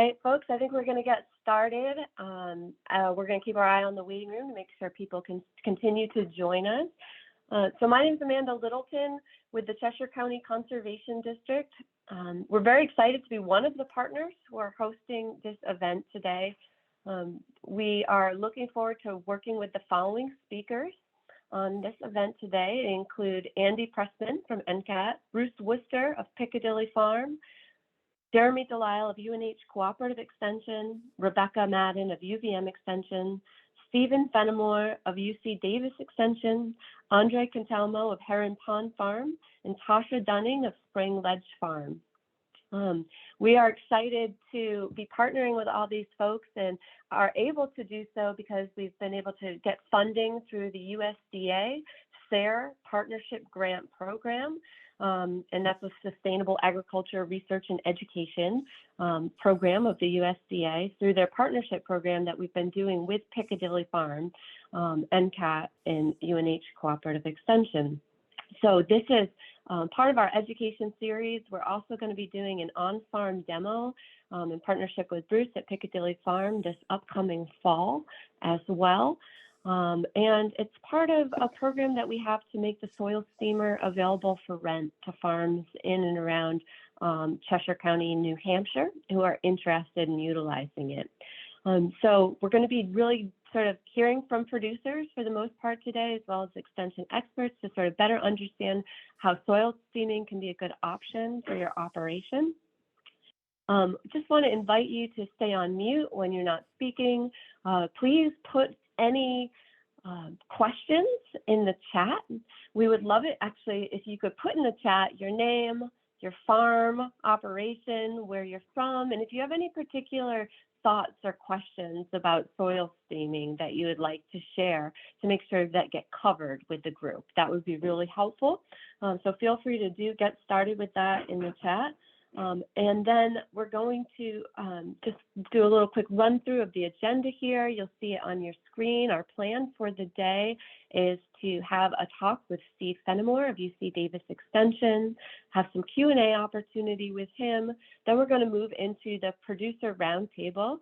right, folks, I think we're going to get started. We're going to keep our eye on the waiting room to make sure people can continue to join us. So my name is Amanda Littleton with the Cheshire County Conservation District. We're very excited to be one of the partners who are hosting this event today. We are looking forward to working with the following speakers on this event today. They include Andy Pressman from NCAT, Bruce Wooster of Picadilly Farm, Jeremy Delisle of UNH Cooperative Extension, Rebecca Madden of UVM Extension, Stephen Fennimore of UC Davis Extension, Andre Cantelmo of Heron Pond Farm, and Tasha Dunning of Spring Ledge Farm. We are excited to be partnering with all these folks and are able to do so because we've been able to get funding through the USDA SARE Partnership Grant Program. And that's a Sustainable Agriculture Research and Education program of the USDA through their partnership program that we've been doing with Picadilly Farm, NCAT, and UNH Cooperative Extension. So this is part of our education series. We're also going to be doing an on-farm demo in partnership with Bruce at Picadilly Farm this upcoming fall as well. And it's part of a program that we have to make the soil steamer available for rent to farms in and around Cheshire County, New Hampshire, who are interested in utilizing it. So we're going to be really sort of hearing from producers for the most part today, as well as extension experts, to sort of better understand how soil steaming can be a good option for your operation. Just want to invite you to stay on mute when you're not speaking. Please put any questions in the chat. We would love it actually if you could put in the chat your name, your farm operation, where you're from, and if you have any particular thoughts or questions about soil steaming that you would like to share to make sure that get covered with the group. That would be really helpful. So feel free to get started with that in the chat. And then we're going to just do a little quick run through of the agenda here. You'll see it on your screen. Our plan for the day is to have a talk with Steve Fennimore of UC Davis Extension, have some Q&A opportunity with him. Then we're going to move into the producer roundtable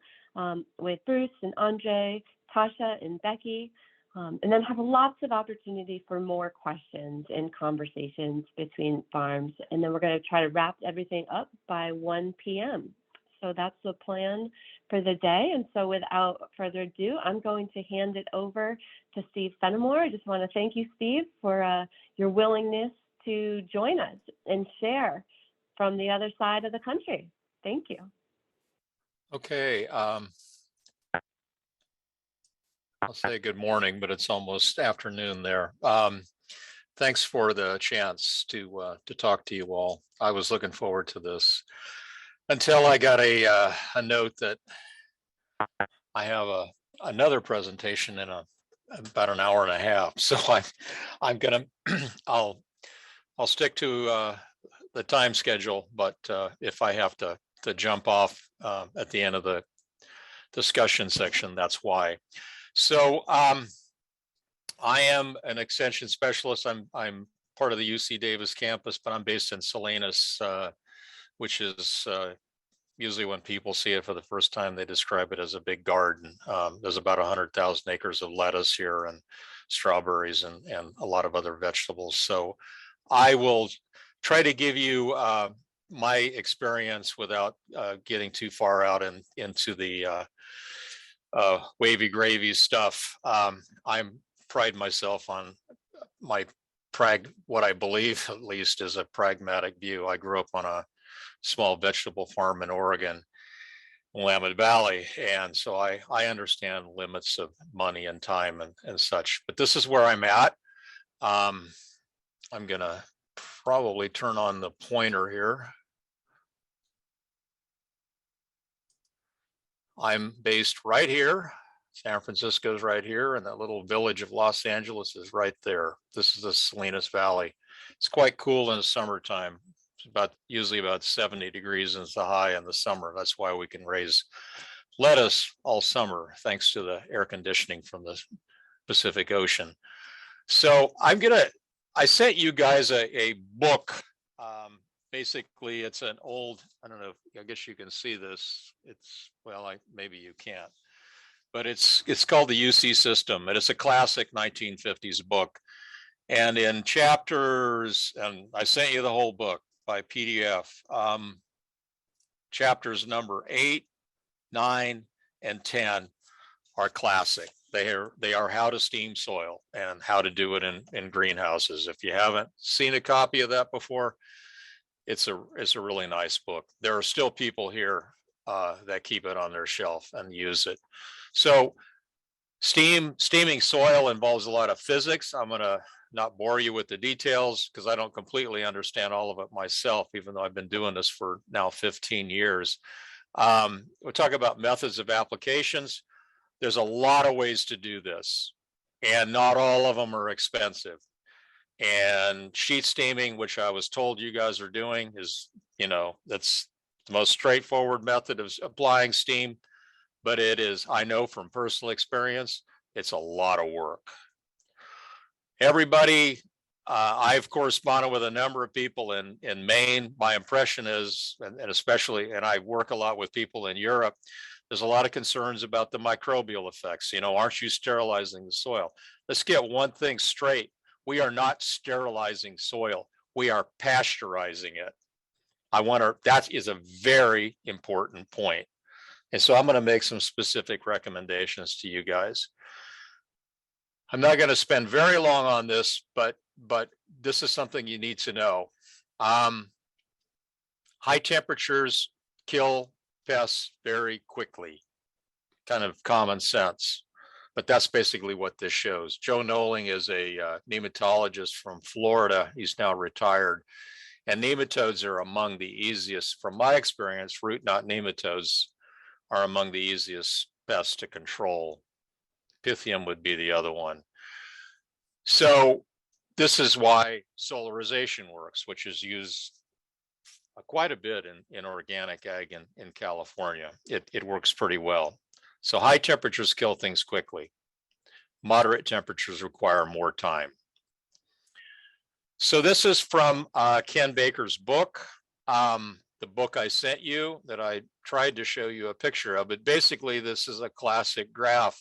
with Bruce and Andre, Tasha and Becky. And then have lots of opportunity for more questions and conversations between farms. And then we're going to try to wrap everything up by 1 p.m. So that's the plan for the day. And so without further ado, I'm going to hand it over to Steve Fennimore. I just want to thank you, Steve, for your willingness to join us and share from the other side of the country. Thank you. Okay. I'll say good morning, but it's almost afternoon there. Thanks for the chance to talk to you all. I was looking forward to this until I got a note that I have another presentation in about an hour and a half. So I'm gonna I'll stick to the time schedule, but if I have to jump off at the end of the discussion section, that's why. So I am an extension specialist. I'm part of the UC Davis campus, but I'm based in Salinas, which is usually when people see it for the first time, they describe it as a big garden. There's about 100,000 acres of lettuce here and strawberries and a lot of other vegetables. So I will try to give you my experience without getting too far out into the wavy gravy stuff. I'm pride myself on my what I believe at least is a pragmatic view. I grew up on a small vegetable farm in Oregon, Willamette Valley, and so I understand limits of money and time and such. But this is where I'm at. I'm gonna probably turn on the pointer here. I'm based right here. San Francisco's right here, and that little village of Los Angeles is right there. This is the Salinas Valley. It's quite cool in the summertime. It's usually about 70 degrees is the high in the summer. That's why we can raise lettuce all summer, thanks to the air conditioning from the Pacific Ocean. So I sent you guys a book basically it's an old, I don't know, I guess you can see this. It's, well, maybe you can't, but it's called the UC system, and it's a classic 1950s book. And in chapters, and I sent you the whole book by PDF, chapters number 8, 9, and 10 are classic. They are how to steam soil and how to do it in greenhouses. If you haven't seen a copy of that before, it's a really nice book. There are still people here that keep it on their shelf and use it. So steaming soil involves a lot of physics. I'm going to not bore you with the details because I don't completely understand all of it myself, even though I've been doing this for now 15 years. We'll talk about methods of applications. There's a lot of ways to do this, and not all of them are expensive. And sheet steaming, which I was told you guys are doing, is, that's the most straightforward method of applying steam, but it is, I know from personal experience, it's a lot of work. Everybody, I've corresponded with a number of people in Maine. My impression is, and especially, and I work a lot with people in Europe, there's a lot of concerns about the microbial effects. Aren't you sterilizing the soil? Let's get one thing straight. We are not sterilizing soil. We are pasteurizing it. That is a very important point. And so I'm going to make some specific recommendations to you guys. I'm not going to spend very long on this, but this is something you need to know. High temperatures kill pests very quickly, kind of common sense, but that's basically what this shows. Joe Noling is a nematologist from Florida. He's now retired, and nematodes are among the easiest, from my experience. Root knot nematodes are among the easiest pests to control. Pythium would be the other one. So this is why solarization works, which is used quite a bit in organic ag in California. It works pretty well. So high temperatures kill things quickly. Moderate temperatures require more time. So this is from Ken Baker's book, the book I sent you that I tried to show you a picture of. But basically, this is a classic graph.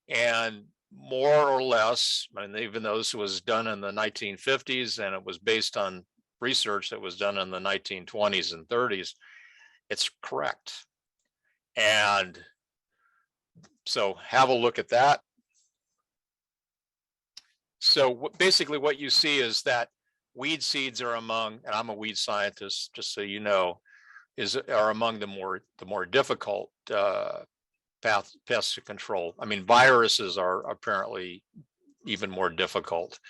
And more or less, and even though this was done in the 1950s and it was based on research that was done in the 1920s and 30s, it's correct. And so have a look at that. So basically what you see is that weed seeds are among, and I'm a weed scientist, just so you know, are among the more difficult pests to control. I mean, viruses are apparently even more difficult.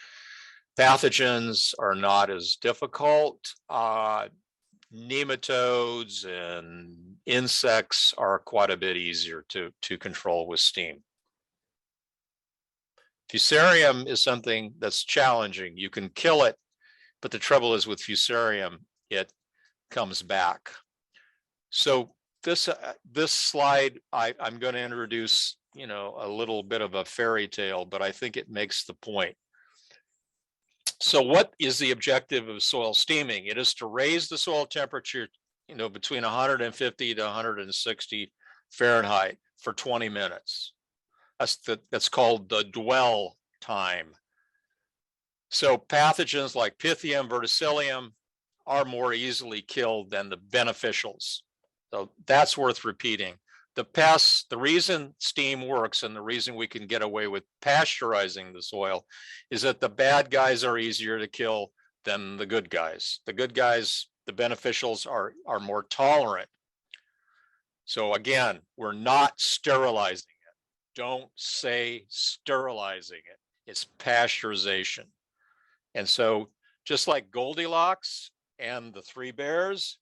Pathogens are not as difficult. Nematodes and insects are quite a bit easier to control with steam. Fusarium is something that's challenging. You can kill it, but the trouble is with fusarium, it comes back. So this slide, I'm going to introduce, a little bit of a fairy tale, but I think it makes the point. So what is the objective of soil steaming? It is to raise the soil temperature, between 150 to 160 Fahrenheit for 20 minutes. That's called the dwell time. So pathogens like Pythium, Verticillium are more easily killed than the beneficials. So that's worth repeating. The pests, the reason steam works and the reason we can get away with pasteurizing the soil is that the bad guys are easier to kill than the good guys. The good guys, the beneficials, are more tolerant. So again, we're not sterilizing it. Don't say sterilizing it. It's pasteurization. And so just like Goldilocks and the Three Bears,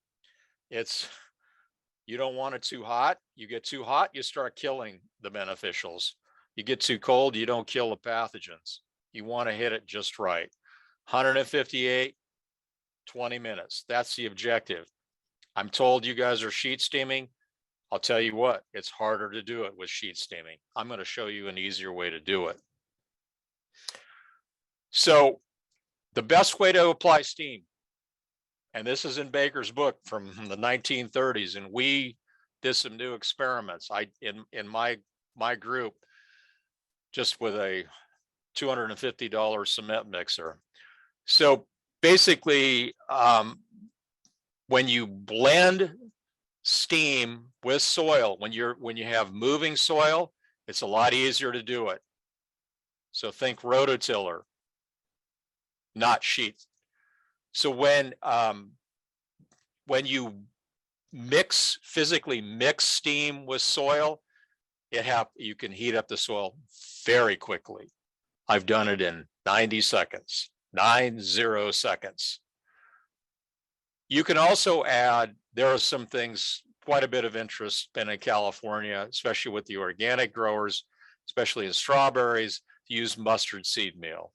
you don't want it too hot. You get too hot, you start killing the beneficials. You get too cold, you don't kill the pathogens. You want to hit it just right. 158, 20 minutes. That's the objective. I'm told you guys are sheet steaming. I'll tell you what, it's harder to do it with sheet steaming. I'm going to show you an easier way to do it. So the best way to apply steam, And this is in Baker's book from the 1930s. And we did some new experiments. In my group, just with a $250 cement mixer. So basically, when you blend steam with soil, when you have moving soil, it's a lot easier to do it. So think rototiller, not sheet. So when you physically mix steam with soil, you can heat up the soil very quickly. I've done it in 90 seconds, 90 seconds. You can also add, there are some things, quite a bit of interest been in California, especially with the organic growers, especially in strawberries, to use mustard seed meal.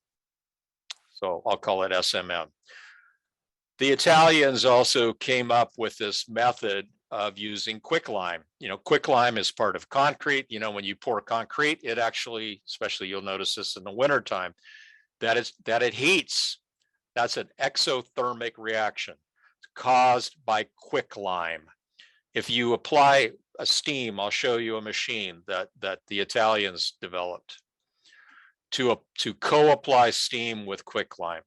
So I'll call it SMM. The Italians also came up with this method of using quicklime. Quicklime is part of concrete. When you pour concrete, it actually, especially you'll notice this in the wintertime, that it heats. That's an exothermic reaction caused by quicklime. If you apply a steam, I'll show you a machine that the Italians developed to co-apply steam with quicklime.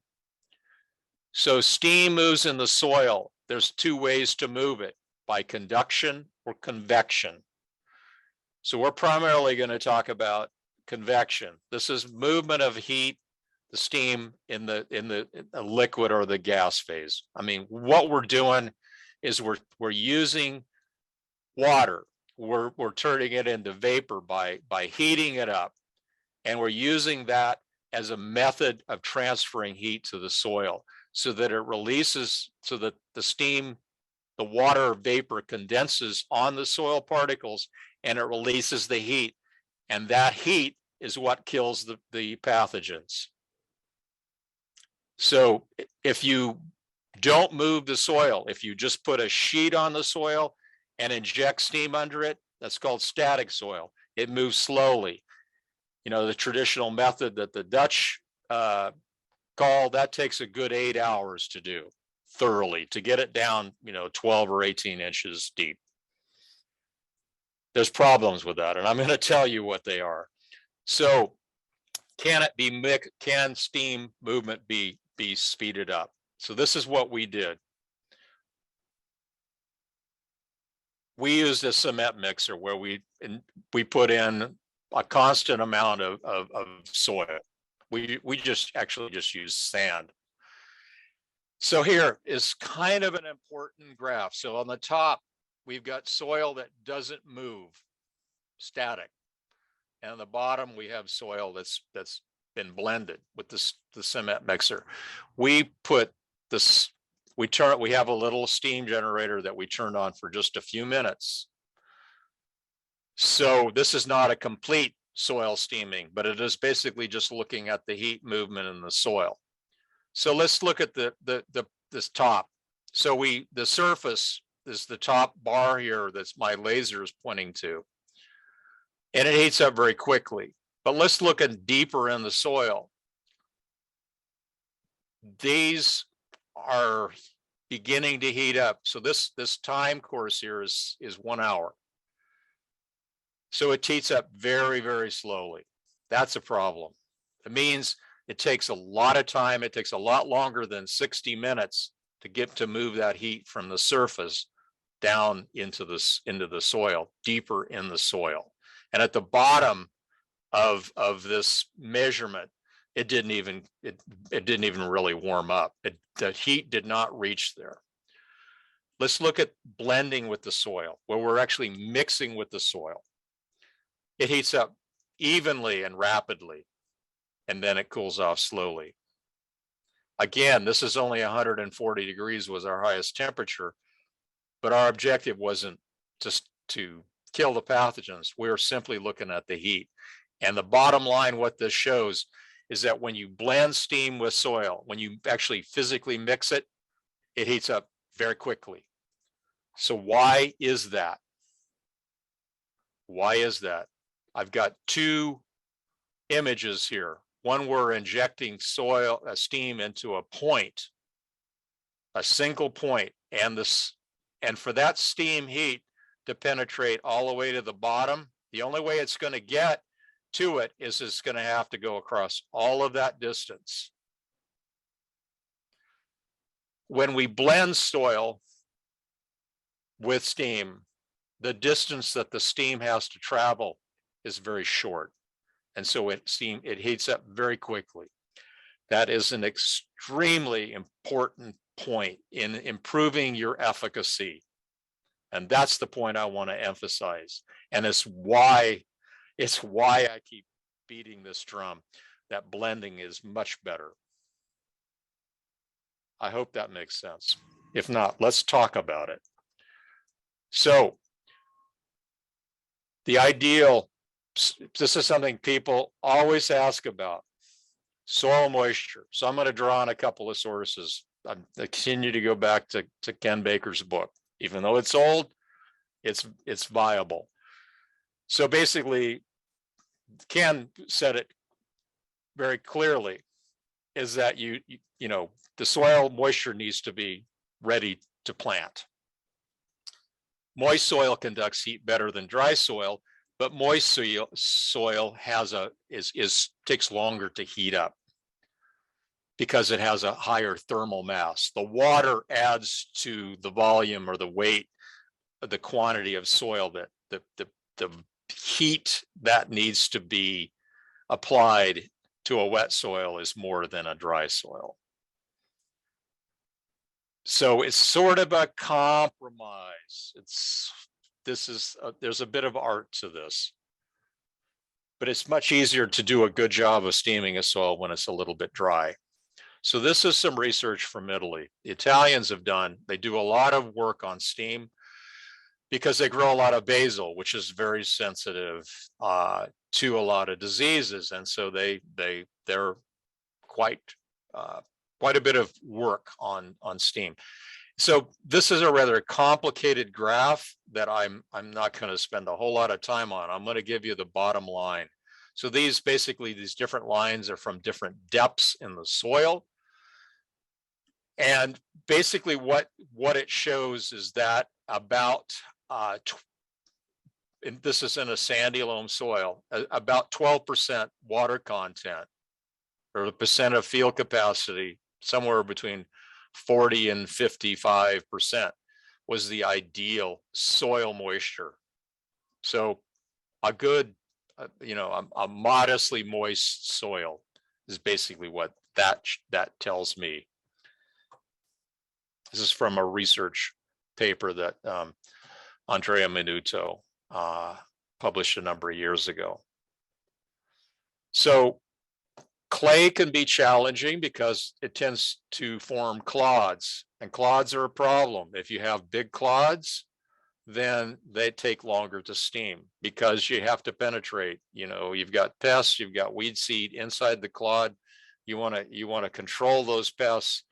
So steam moves in the soil. There's two ways to move it, by conduction or convection. So we're primarily going to talk about convection. This is movement of heat, the steam in the liquid or the gas phase. I mean, what we're doing is we're using water. We're turning it into vapor by heating it up, and we're using that as a method of transferring heat to the soil, so that it releases, so that the steam, the water vapor condenses on the soil particles, and it releases the heat. And that heat is what kills the pathogens. So if you don't move the soil, if you just put a sheet on the soil and inject steam under it, that's called static soil. It moves slowly. The traditional method that the Dutch call, that takes a good 8 hours to do thoroughly, to get it down 12 or 18 inches deep. There's problems with that, and I'm going to tell you what they are. So can steam movement be speeded up? So this is what we did. We used a cement mixer where we put in a constant amount of soil. We actually just use sand. So here is kind of an important graph. So on the top, we've got soil that doesn't move, static. And on the bottom, we have soil that's been blended with the cement mixer. We put this, we have a little steam generator that we turned on for just a few minutes. So this is not a complete soil steaming, but it is basically just looking at the heat movement in the soil. So let's look at this top. So the surface is the top bar here that's my laser is pointing to, and it heats up very quickly. But let's look at deeper in the soil. These are beginning to heat up. So this time course here is 1 hour. So it heats up very, very slowly. That's a problem. It means it takes a lot of time. It takes a lot longer than 60 minutes to move that heat from the surface down into the soil, deeper in the soil. And at the bottom of this measurement, it didn't even really warm up. The heat did not reach there. Let's look at blending with the soil, where we're actually mixing with the soil. It heats up evenly and rapidly, and then it cools off slowly. Again, this is only 140 degrees was our highest temperature, but our objective wasn't just to kill the pathogens. We were simply looking at the heat. And the bottom line, what this shows is that when you blend steam with soil, when you actually physically mix it, it heats up very quickly. So why is that? Why is that? I've got two images here. One, we're injecting steam into a point, a single point, and for that steam heat to penetrate all the way to the bottom, the only way it's going to get to it is it's going to have to go across all of that distance. When we blend soil with steam, the distance that the steam has to travel is very short. And so it heats up very quickly. That is an extremely important point in improving your efficacy. And that's the point I want to emphasize. And it's why I keep beating this drum, that blending is much better. I hope that makes sense. If not, let's talk about it. So the ideal, this is something people always ask about, soil moisture. So I'm going to draw on a couple of sources. I continue to go back to Ken Baker's book. Even though it's old, it's viable. So basically, Ken said it very clearly, is that the soil moisture needs to be ready to plant. Moist soil conducts heat better than dry soil, but moist soil takes longer to heat up because it has a higher thermal mass. The water adds to the volume or the weight, the quantity of soil that the heat that needs to be applied to a wet soil is more than a dry soil. So it's sort of a compromise. There's a bit of art to this, but it's much easier to do a good job of steaming a soil when it's a little bit dry. So this is some research from Italy. The Italians they do a lot of work on steam because they grow a lot of basil, which is very sensitive to a lot of diseases. And so they're quite a bit of work on steam. So this is a rather complicated graph that I'm not going to spend a whole lot of time on. I'm going to give you the bottom line. So these different lines are from different depths in the soil. And basically what it shows is that about, and this is in a sandy loam soil, about 12% water content, or the percent of field capacity, somewhere between 40 and 55% was the ideal soil moisture. So a good, a modestly moist soil is basically what that tells me. This is from a research paper that Andrea Minuto published a number of years ago. So clay can be challenging because it tends to form clods, and clods are a problem. If you have big clods, then they take longer to steam because you have to penetrate. You've got pests, you've got weed seed inside the clod. You want to control those pests.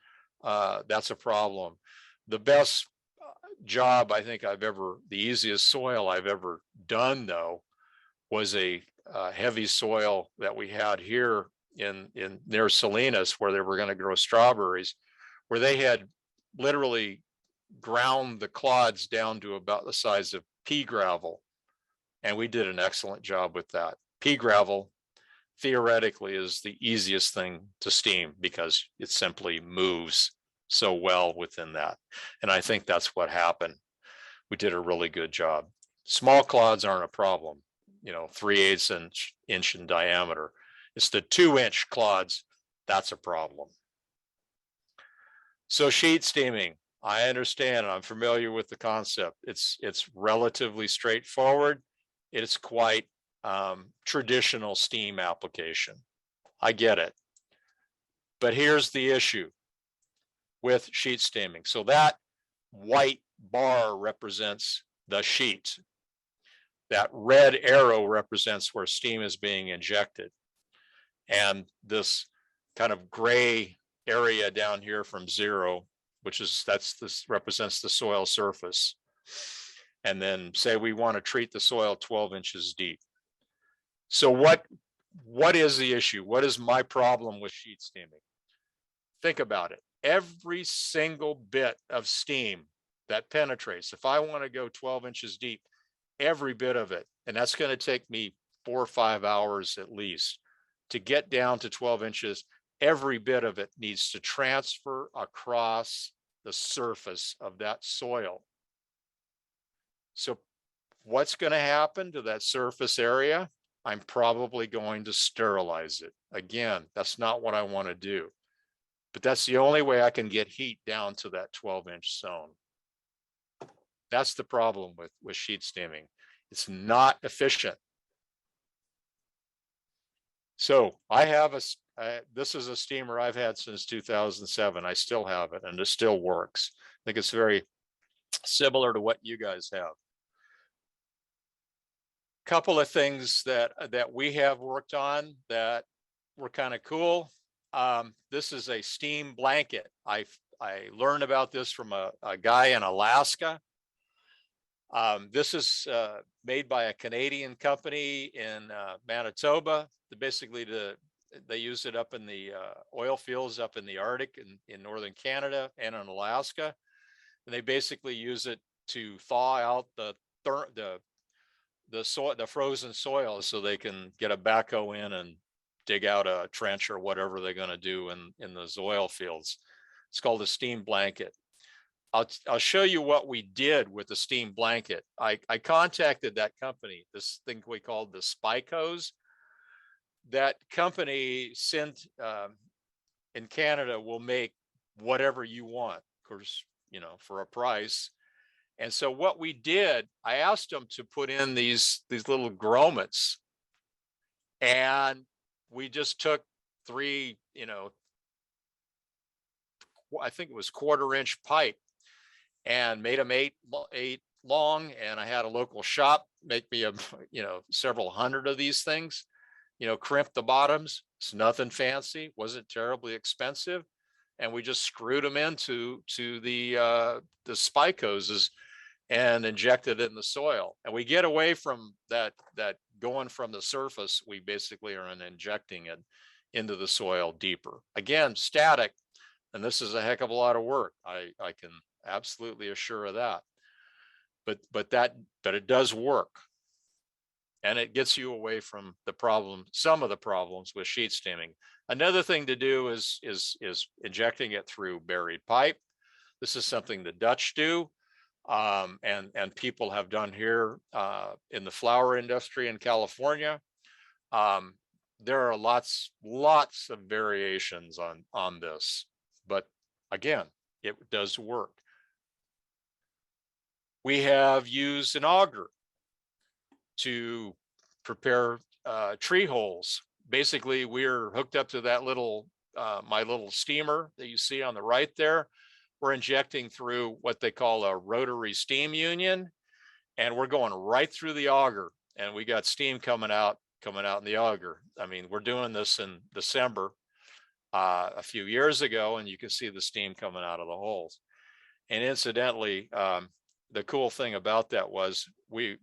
That's a problem. The best job the easiest soil I've ever done though was a heavy soil that we had here in near Salinas, where they were going to grow strawberries, where they had literally ground the clods down to about the size of pea gravel. And we did an excellent job with that. Pea gravel theoretically is the easiest thing to steam because it simply moves so well within that. And I think that's what happened. We did a really good job. Small clods aren't a problem, 3/8 inch in diameter. It's the 2-inch clods that's a problem. So sheet steaming, I understand, I'm familiar with the concept. It's relatively straightforward. It's quite traditional steam application. I get it. But here's the issue with sheet steaming. So that white bar represents the sheet. That red arrow represents where steam is being injected. And this kind of gray area down here from zero, this represents the soil surface. And then say we want to treat the soil 12 inches deep. So what is the issue? What is my problem with sheet steaming? Think about it. every single bit of steam that penetrates. If I want to go 12 inches deep, every bit of it, and that's going to take me 4 or 5 hours at least to get down to 12 inches. Every bit of it needs to transfer across the surface of that soil. So what's going to happen to that surface area? I'm probably going to sterilize it. Again, that's not what I want to do, but that's the only way I can get heat down to that 12-inch zone. That's the problem with sheet steaming. It's not efficient. So I have this is a steamer I've had since 2007. I still have it and it still works. I think it's very similar to what you guys have. Couple of things that we have worked on that were kind of cool. This is a steam blanket. I learned about this from a guy in Alaska. This is made by a Canadian company in Manitoba. Basically, they use it up in the oil fields up in the Arctic in northern Canada and in Alaska, and they basically use it to thaw out the frozen soil so they can get a backhoe in and dig out a trench or whatever they're going to do in those oil fields. It's called a steam blanket. I'll show you what we did with the steam blanket. I contacted that company, this thing we called the spike hose. That company sent in Canada will make whatever you want, of course, you know, for a price. And so what we did, I asked them to put in these little grommets, and we just took 3, you know, I think it was 1/4-inch pipe, and made them 8 long. And I had a local shop make me you know, several hundred of these things, you know, crimp the bottoms. It's nothing fancy, wasn't terribly expensive. And we just screwed them into the spike hoses and injected it in the soil. And we get away from that going from the surface. We basically are injecting it into the soil deeper. Again, static, and this is a heck of a lot of work. I can absolutely assure of that. But it does work. And it gets you away from the problem, some of the problems with sheet steaming. Another thing to do is injecting it through buried pipe. This is something the Dutch do, and people have done here in the flower industry in California. There are lots of variations on this, but again, it does work. We have used an auger to prepare tree holes. Basically, we're hooked up to that little, my little steamer that you see on the right there. We're injecting through what they call a rotary steam union, and we're going right through the auger, and we got steam coming out in the auger. I mean, we're doing this in December a few years ago, and you can see the steam coming out of the holes. And incidentally, the cool thing about that was we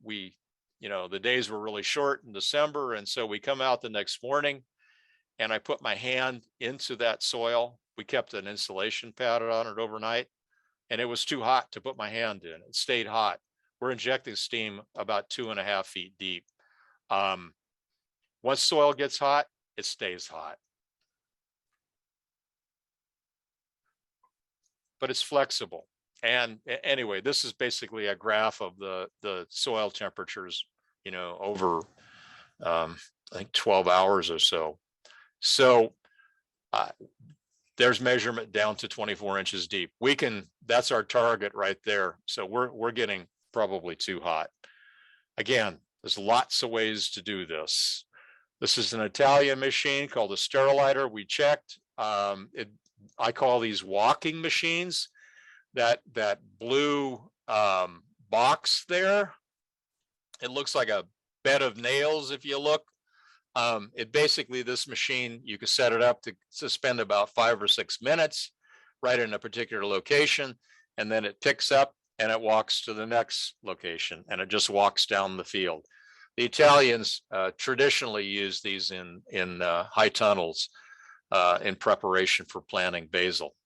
you know, the days were really short in December, and so we come out the next morning, and I put my hand into that soil. We kept an insulation pad on it overnight, and it was too hot to put my hand in. It stayed hot. We're injecting steam about 2.5 feet deep. Once soil gets hot, it stays hot. But it's flexible. And anyway, this is basically a graph of the soil temperatures, you know, over I think 12 hours or so. So there's measurement down to 24 inches deep. That's our target right there. So we're getting probably too hot. Again, there's lots of ways to do this. This is an Italian machine called a Sterilizer. We checked. I call these walking machines. That blue box there, it looks like a bed of nails if you look. It basically, this machine, you can set it up to suspend about 5 or 6 minutes right in a particular location, and then it picks up and it walks to the next location, and it just walks down the field. The Italians traditionally use these in high tunnels in preparation for planting basil.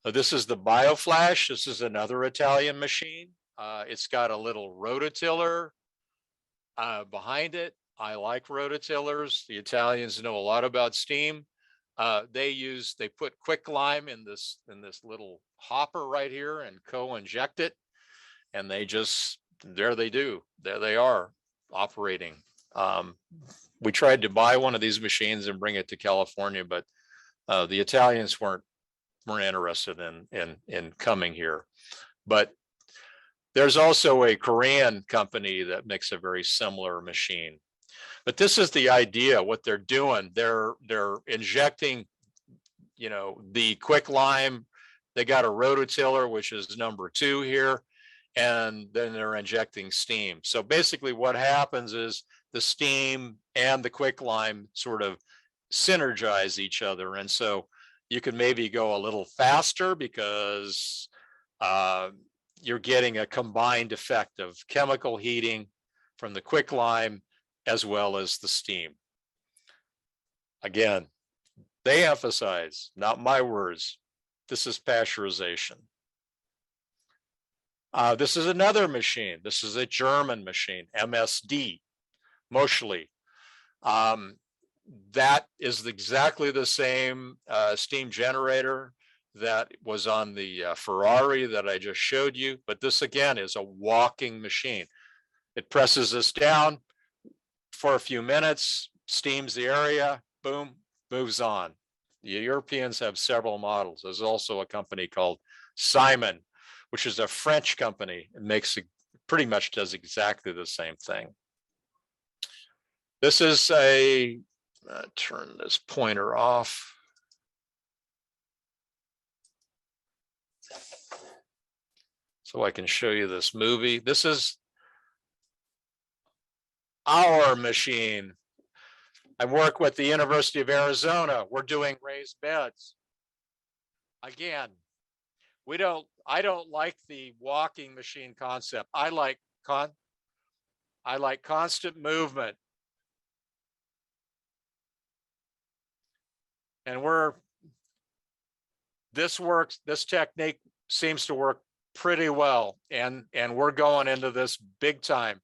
This is the BioFlash. This is another Italian machine. It's got a little rototiller behind it. I like rototillers. The Italians know a lot about steam. They put quicklime in this little hopper right here and co-inject it, and they just there they are operating. We tried to buy one of these machines and bring it to California, but the Italians weren't interested in coming here. But there's also a Korean company that makes a very similar machine. But this is the idea. What they're doing, they're injecting, the quicklime. They got a rototiller, which is number 2 here, and then they're injecting steam. So basically, what happens is the steam and the quicklime sort of synergize each other, and so you can maybe go a little faster because you're getting a combined effect of chemical heating from the quicklime as well as the steam. Again, they emphasize, not my words, this is pasteurization. This is another machine. This is a German machine, MSD, Moschli. That is exactly the same steam generator that was on the Ferrari that I just showed you, but this again is a walking machine. It presses this down for a few minutes, steams the area, boom, moves on. The Europeans have several models. There's also a company called Simon, which is a French company. It pretty much does exactly the same thing. This is turn this pointer off. So I can show you this movie. This is our machine. I work with the University of Arizona. We're doing raised beds. Again, I don't like the walking machine concept. I like constant movement. And this technique seems to work pretty well. And we're going into this big time.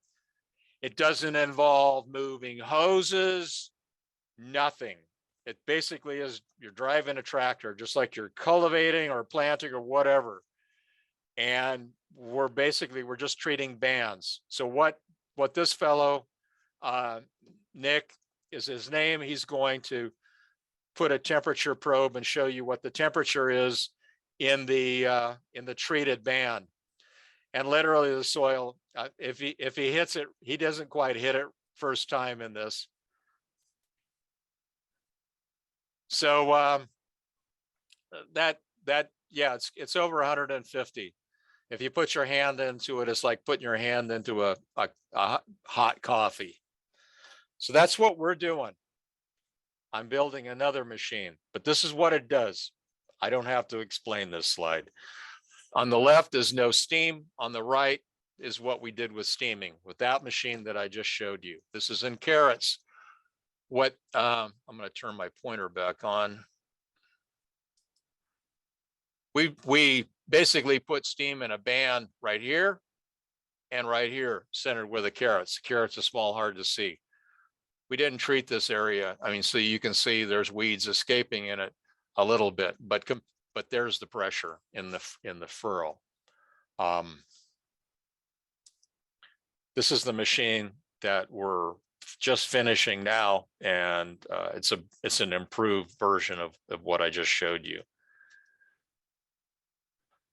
It doesn't involve moving hoses, nothing. It basically is you're driving a tractor, just like you're cultivating or planting or whatever. And we're just treating bands. So what this fellow, Nick is his name, he's going to put a temperature probe and show you what the temperature is in the treated band. And literally the soil, if he hits it, he doesn't quite hit it first time in this. So yeah, it's over 150. If you put your hand into it, it's like putting your hand into a hot coffee. So that's what we're doing. I'm building another machine, but this is what it does. I don't have to explain this slide. On the left is no steam. On the right is what we did with steaming with that machine that I just showed you. This is in carats. I'm going to turn my pointer back on. We basically put steam in a band right here and right here, centered where the carats. The carats are small, hard to see. We didn't treat this area. I mean, so you can see there's weeds escaping in it a little bit, but there's the pressure in the furrow. This is the machine that we're just finishing now, and it's an improved version of what I just showed you.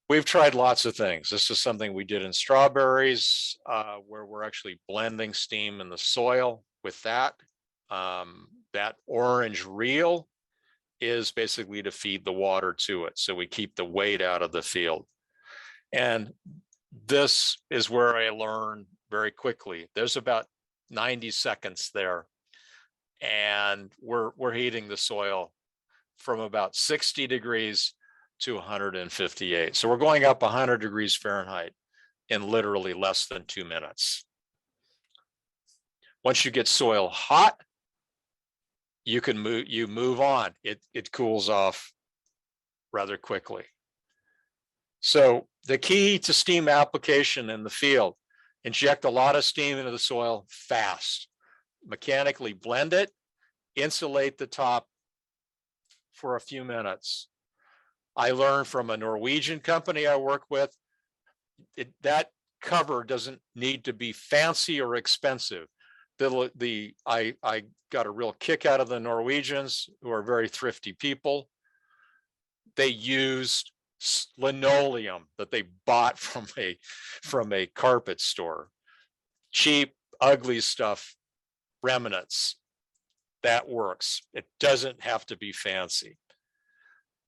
We've tried lots of things. This is something we did in strawberries, where we're actually blending steam in the soil with that. That orange reel is basically to feed the water to it, so we keep the weight out of the field. And this is where I learned very quickly. There's about 90 seconds there, and we're heating the soil from about 60 degrees to 158. So we're going up 100 degrees Fahrenheit in literally less than 2 minutes. Once you get soil hot, you move on. It cools off rather quickly. So the key to steam application in the field, inject a lot of steam into the soil fast, mechanically blend it, insulate the top for a few minutes. I learned from a Norwegian company I work with, that cover doesn't need to be fancy or expensive. I got a real kick out of the Norwegians, who are very thrifty people. They used linoleum that they bought from a carpet store, cheap, ugly stuff, remnants. That works. It doesn't have to be fancy.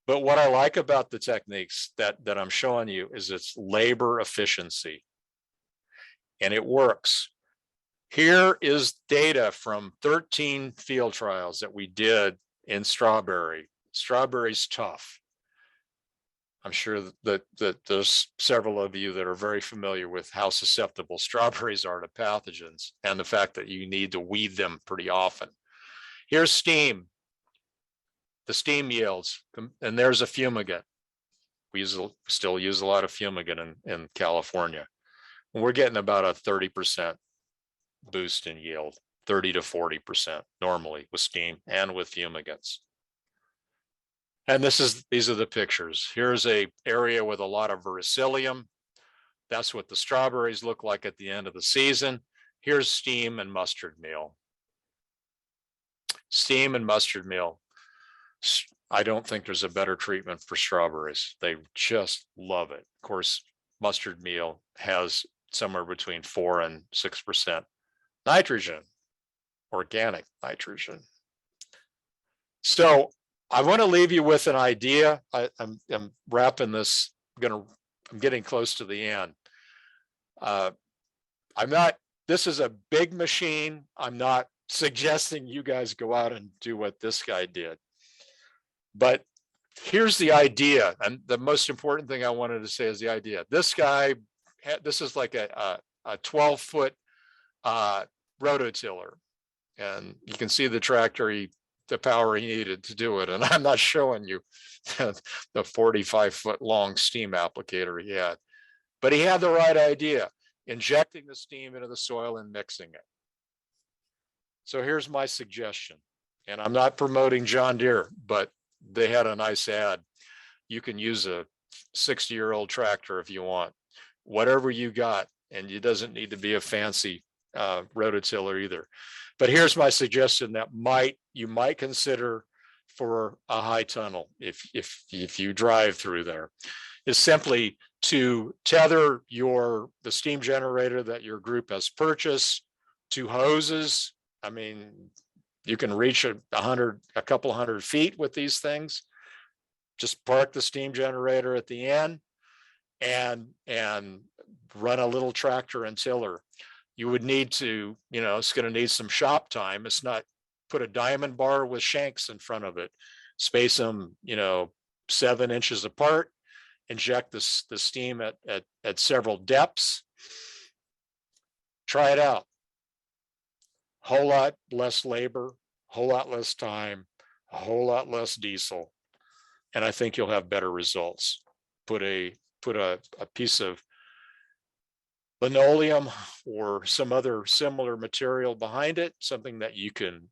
But what I like about the techniques that I'm showing you is its labor efficiency, and it works. Here is data from 13 field trials that we did in strawberry. Strawberry's tough. I'm sure that there's several of you that are very familiar with how susceptible strawberries are to pathogens and the fact that you need to weed them pretty often. Here's steam, the steam yields, and there's a fumigant. We still use a lot of fumigant in California. And we're getting about a 30% boost in yield, 30 to 40% normally with steam and with fumigants. And these are the pictures. Here's a area with a lot of verticillium. That's what the strawberries look like at the end of the season. Here's steam and mustard meal. Steam and mustard meal. I don't think there's a better treatment for strawberries. They just love it. Of course, mustard meal has somewhere between 4 and 6% nitrogen, organic nitrogen. So I want to leave you with an idea. I'm wrapping this. I'm getting close to the end. This is a big machine. I'm not suggesting you guys go out and do what this guy did. But here's the idea. And the most important thing I wanted to say is the idea. This guy, this is like a 12-foot rototiller. And you can see the tractor, the power he needed to do it. And I'm not showing you the 45-foot long steam applicator he had. But he had the right idea, injecting the steam into the soil and mixing it. So here's my suggestion. And I'm not promoting John Deere, but they had a nice ad. You can use a 60-year-old tractor if you want, whatever you got, and it doesn't need to be a fancy rototiller either. But here's my suggestion that you might consider for a high tunnel if you drive through there, is simply to tether the steam generator that your group has purchased to hoses. I mean, you can reach a couple hundred feet with these things. Just park the steam generator at the end and run a little tractor and tiller. You would need to, it's going to need some shop time. It's not, put a diamond bar with shanks in front of it, space them, 7 inches apart, inject the steam at several depths. Try it out. Whole lot less labor, whole lot less time, a whole lot less diesel. And I think you'll have better results. Put a piece of linoleum or some other similar material behind it, something that you can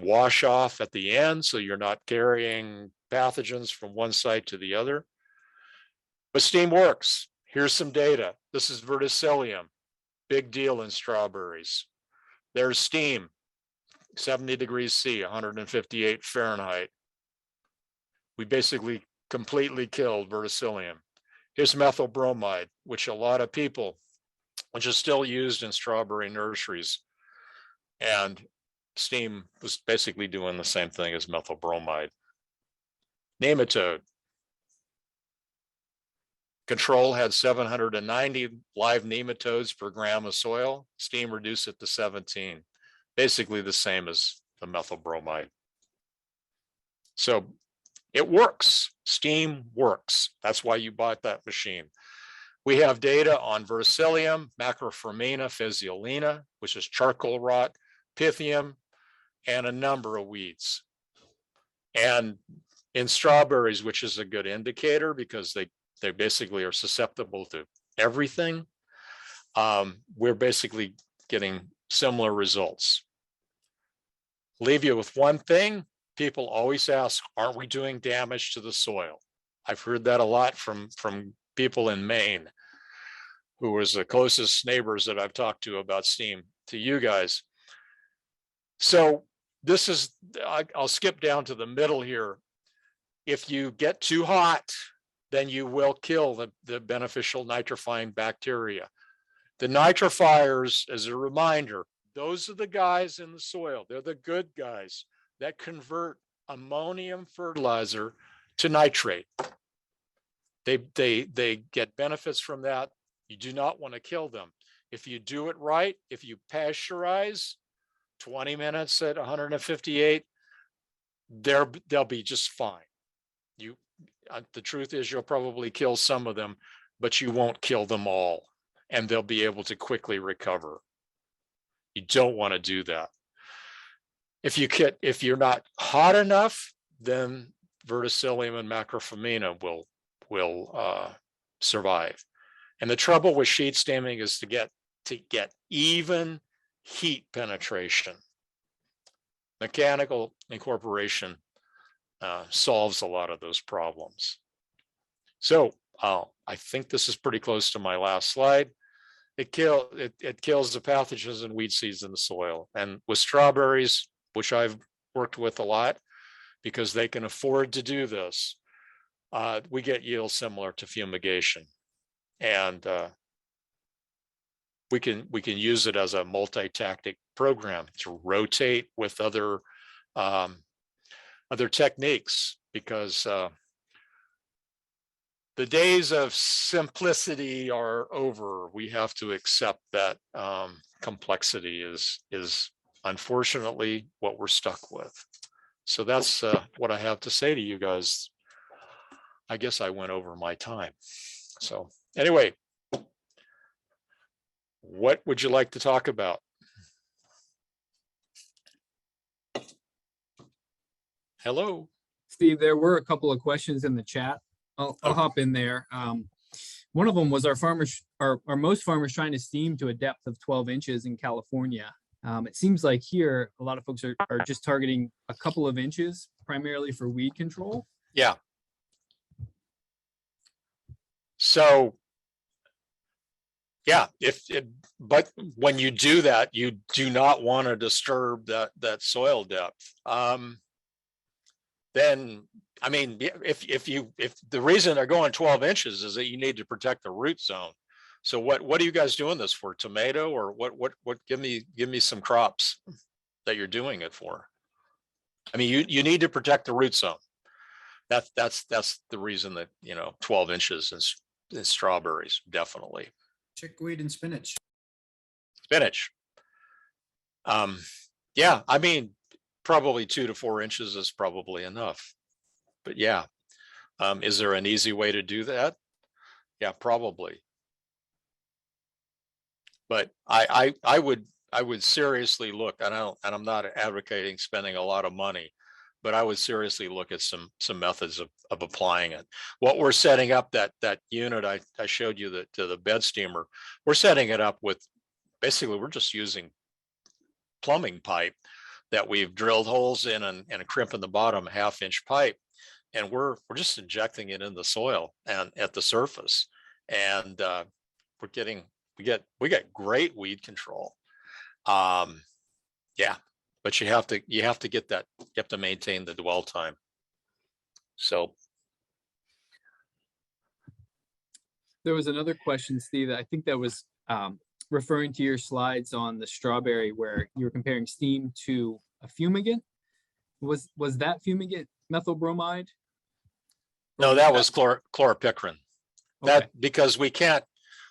wash off at the end so you're not carrying pathogens from one site to the other. But steam works. Here's some data. This is verticillium, big deal in strawberries. There's steam, 70 degrees C, 158 Fahrenheit. We basically completely killed verticillium. Here's methyl bromide, which is still used in strawberry nurseries. And steam was basically doing the same thing as methyl bromide. Nematode. Control had 790 live nematodes per gram of soil. Steam reduced it to 17. Basically the same as the methyl bromide. So it works. Steam works. That's why you bought that machine. We have data on verticillium, macroformina, physiolina, which is charcoal rot, pythium, and a number of weeds. And in strawberries, which is a good indicator because they basically are susceptible to everything. We're basically getting similar results. Leave you with one thing. People always ask, aren't we doing damage to the soil? I've heard that a lot from people in Maine, who was the closest neighbors that I've talked to about steam to you guys. So this is, I'll skip down to the middle here. If you get too hot, then you will kill the beneficial nitrifying bacteria. The nitrifiers, as a reminder, those are the guys in the soil. They're the good guys that convert ammonium fertilizer to nitrate. They get benefits from that. You do not want to kill them. If you do it right, if you pasteurize 20 minutes at 158, they'll be just fine. The truth is you'll probably kill some of them, but you won't kill them all, and they'll be able to quickly recover. You don't want to do that. If you're not hot enough, then verticillium and macrophamina will survive. And the trouble with sheet steaming is to get even heat penetration. Mechanical incorporation solves a lot of those problems. So I think this is pretty close to my last slide. It kills the pathogens and weed seeds in the soil. And with strawberries, which I've worked with a lot because they can afford to do this, we get yields similar to fumigation. And we can use it as a multi-tactic program to rotate with other techniques, because the days of simplicity are over. We have to accept that complexity is unfortunately what we're stuck with. So that's what I have to say to you guys. I guess I went over my time. So anyway, what would you like to talk about? Hello. Steve, there were a couple of questions in the chat. I'll hop in there. One of them was are most farmers trying to steam to a depth of 12 inches in California? It seems like here, a lot of folks are just targeting a couple of inches, primarily for weed control. Yeah. So, yeah, but when you do that, you do not want to disturb that soil depth. Then, I mean, if the reason they're going 12 inches is that you need to protect the root zone. So what are you guys doing this for? Tomato, or what? Give me some crops that you're doing it for. I mean, you need to protect the root zone. That's the reason that 12 inches in strawberries, definitely. Chickweed and spinach. Spinach. Yeah, I mean, probably 2 to 4 inches is probably enough. But yeah, is there an easy way to do that? Yeah, probably. But I would seriously look, and I'm not advocating spending a lot of money, but I would seriously look at some methods of applying it. What we're setting up, that unit I showed you, the bed steamer, we're setting it up with, basically we're just using plumbing pipe that we've drilled holes in and a crimp in the bottom, 1/2-inch pipe, and we're just injecting it in the soil and at the surface, and we get great weed control. Yeah, but you have to get that, you have to maintain the dwell time. So There was another question, Steve, I think that was referring to your slides on the strawberry where you were comparing steam to a fumigant. Was that fumigant methyl bromide? no, that was chloropicrin. Okay. That, because we can't,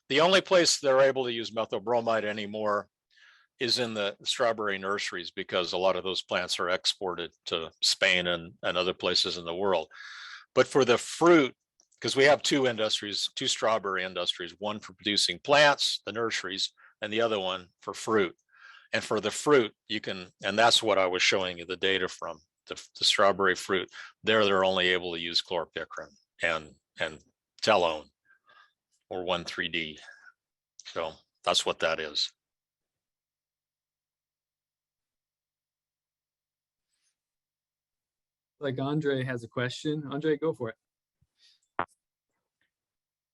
the only place they're able to use methyl bromide anymore is in the strawberry nurseries, because a lot of those plants are exported to Spain and other places in the world. But for the fruit, because we have two strawberry industries, one for producing plants, the nurseries, and the other one for fruit. And for the fruit, you can, and that's what I was showing you the data from, the strawberry fruit. They're only able to use chloropicrin and Telone or 1,3-D. So that's what that is. Like Andre has a question. Andre, go for it.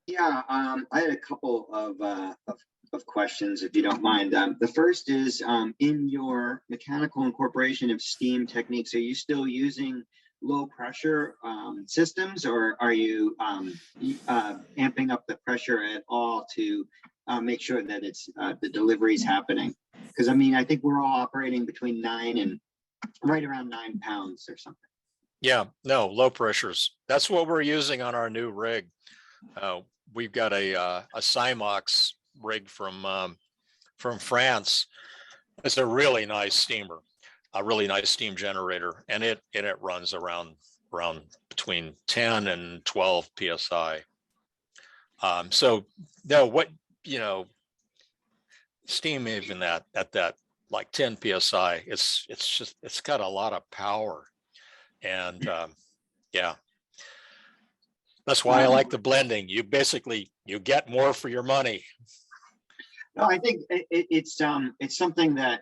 Yeah, I had a couple of questions, if you don't mind. The first is, in your mechanical incorporation of steam techniques, are you still using low pressure systems, or are you amping up the pressure at all to make sure that it's the delivery is happening? Because I mean, I think we're all operating between 9 and right around 9 pounds or something. Yeah, no, low pressures. That's what we're using on our new rig. We've got a Cymox rig from France. It's a really nice steamer, a really nice steam generator, and it runs around between 10 and 12 psi. So no, what steam even at that like 10 psi, it's got a lot of power, and yeah. That's why I like the blending. You get more for your money. No, I think it's something that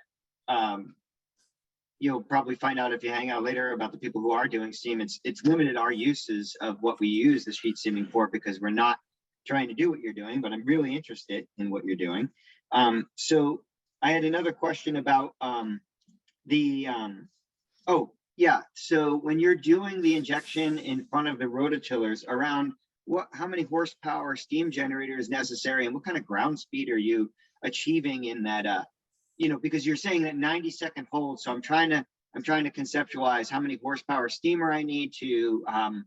you'll probably find out if you hang out later about the people who are doing steam. It's limited our uses of what we use the sheet steaming for, because we're not trying to do what you're doing, but I'm really interested in what you're doing. So I had another question about oh yeah, so when you're doing the injection in front of the rototillers, around how many horsepower steam generator is necessary, and what kind of ground speed are you achieving in that? Because you're saying that 90-second hold, so I'm trying to conceptualize how many horsepower steamer I need to, how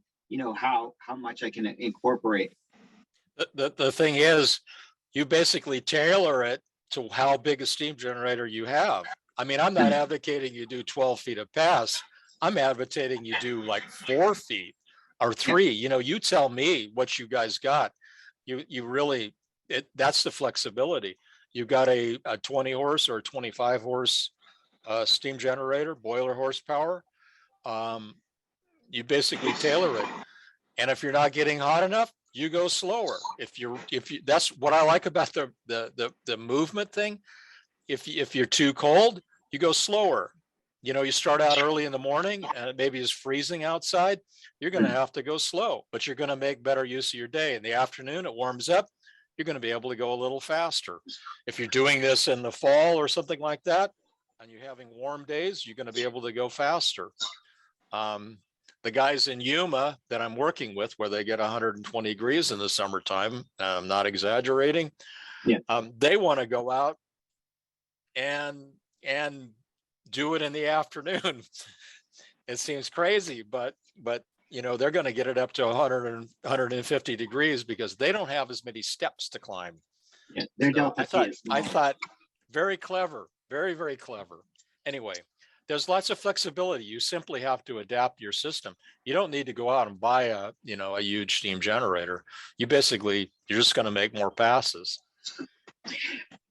much I can incorporate. The thing is, you basically tailor it to how big a steam generator you have. I mean, I'm not advocating you do 12 feet of pass. I'm advocating you do like 4 feet or 3. You tell me what you guys got. You really, that's the flexibility. You've got a 20 horse or 25 horse steam generator, boiler horsepower. You basically tailor it. And if you're not getting hot enough, you go slower. If you, that's what I like about the movement thing. If you're too cold, you go slower. You start out early in the morning and it maybe is freezing outside. You're going to have to go slow, but you're going to make better use of your day. In the afternoon, it warms up. You're going to be able to go a little faster. If you're doing this in the fall or something like that, and you're having warm days, you're going to be able to go faster. The guys in Yuma that I'm working with, where they get 120 degrees in the summertime, I'm not exaggerating. Yeah. They want to go out and do it in the afternoon. It seems crazy, but they're going to get it up to 100 and 150 degrees because they don't have as many steps to climb. Yeah, they're So I Delta thought very clever, very, very clever. Anyway, there's lots of flexibility. You simply have to adapt your system. You don't need to go out and buy a huge steam generator. You're just going to make more passes.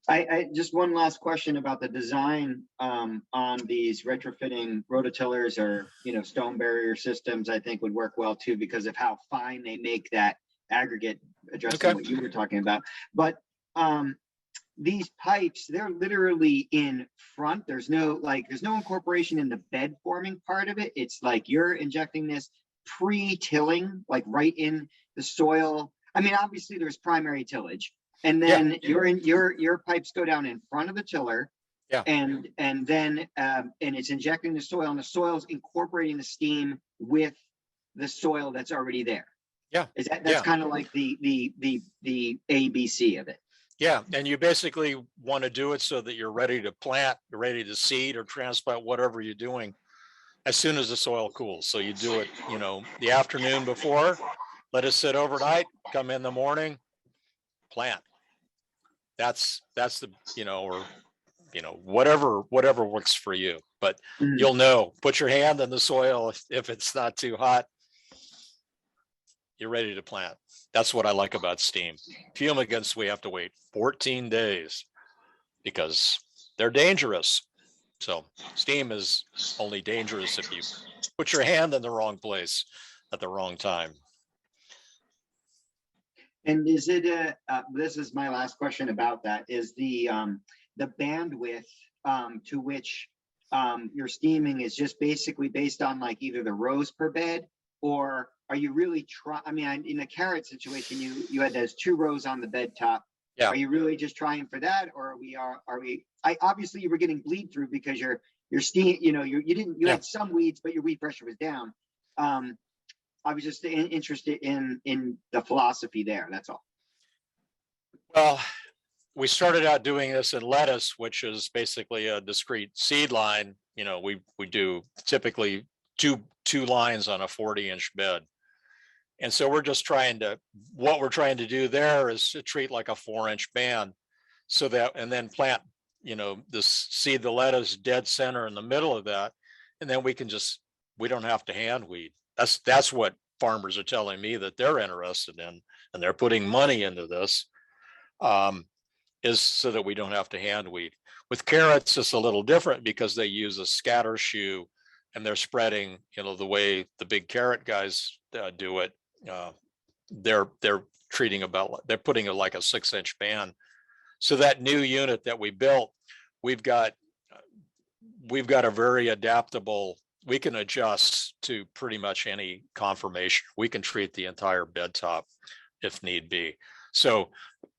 I just one last question about the design on these retrofitting rototillers or stone barrier systems. I think would work well too because of how fine they make that aggregate, addressing what you were talking about. But these pipes, they're literally in front. There's no incorporation in the bed forming part of it. It's like you're injecting this pre-tilling, like right in the soil. I mean, obviously there's primary tillage. And then your pipes go down in front of the tiller, and then it's injecting the soil, and the soil's incorporating the steam with the soil that's already there. Yeah, that's kind of like the ABC of it. Yeah, and you basically want to do it so that you're ready to plant, you're ready to seed or transplant whatever you're doing as soon as the soil cools. So you do it, the afternoon before, let it sit overnight, come in the morning, plant. That's the whatever works for you, but you'll put your hand in the soil if it's not too hot, you're ready to plant. That's what I like about steam. Fumigants, we have to wait 14 days because they're dangerous. So steam is only dangerous if you put your hand in the wrong place at the wrong time. And is it this is my last question about that, is the bandwidth to which your steaming is just basically based on like either the rows per bed, or are you really I mean, in a carrot situation, you had those 2 rows on the bed top. Yeah. Are you really just trying for that, or obviously you were getting bleed through because your steam, you had some weeds, but your weed pressure was down. I was just interested in the philosophy there. That's all. Well, we started out doing this in lettuce, which is basically a discrete seed line. We do typically two lines on a 40-inch bed. And so we're trying to do there is to treat like a 4-inch band, so that, and then plant, this seed, the lettuce dead center in the middle of that. And then we don't have to hand weed. That's what farmers are telling me that they're interested in, and they're putting money into this, is so that we don't have to hand weed. With carrots, it's a little different because they use a scatter shoe, and they're spreading, the way the big carrot guys do it. They're they're putting it like a 6-inch band. So that new unit that we built, we've got a very adaptable, we can adjust to pretty much any conformation. We can treat the entire bed top if need be. So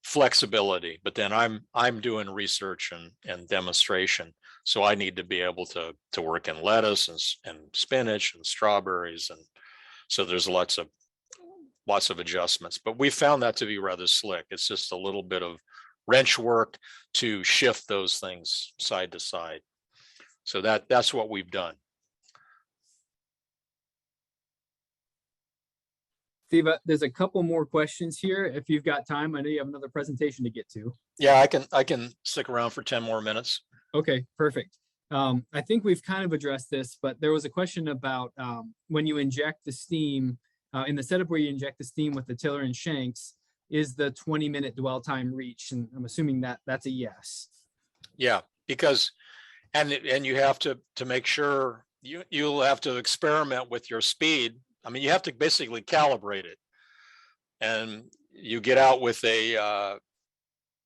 flexibility, but then I'm doing research and demonstration. So I need to be able to work in lettuce and spinach and strawberries. And so there's lots of adjustments, but we found that to be rather slick. It's just a little bit of wrench work to shift those things side to side. So that's what we've done. Steve, there's a couple more questions here. If you've got time, I know you have another presentation to get to. Yeah, I can stick around for 10 more minutes. Okay, perfect. I think we've kind of addressed this, but there was a question about when you inject the steam, in the setup where you inject the steam with the tiller and shanks, is the 20-minute dwell time reached? And I'm assuming that's a yes. Yeah, because, and you have to make sure you'll have to experiment with your speed. I mean, you have to basically calibrate it, and you get out with a,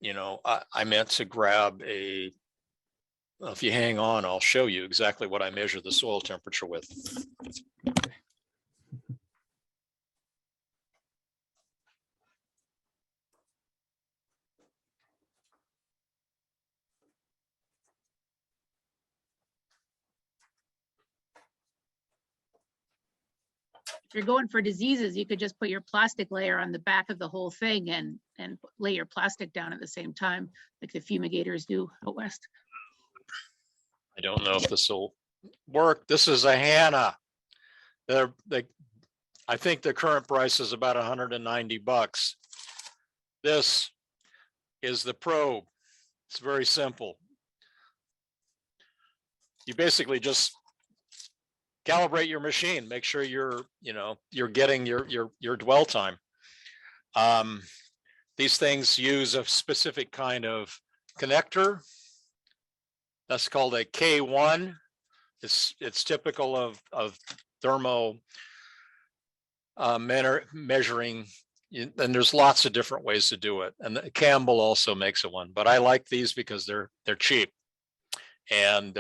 I meant to grab a, if you hang on, I'll show you exactly what I measure the soil temperature with. If you're going for diseases, you could just put your plastic layer on the back of the whole thing and lay your plastic down at the same time, like the fumigators do out west. I don't know if this will work. This is a Hannah. I think the current price is about $190. This is the probe. It's very simple. You basically just calibrate your machine, make sure you're getting your dwell time. These things use a specific kind of connector. That's called a K1. It's typical of thermo measuring, and there's lots of different ways to do it. And Campbell also makes a one, but I like these because they're cheap, and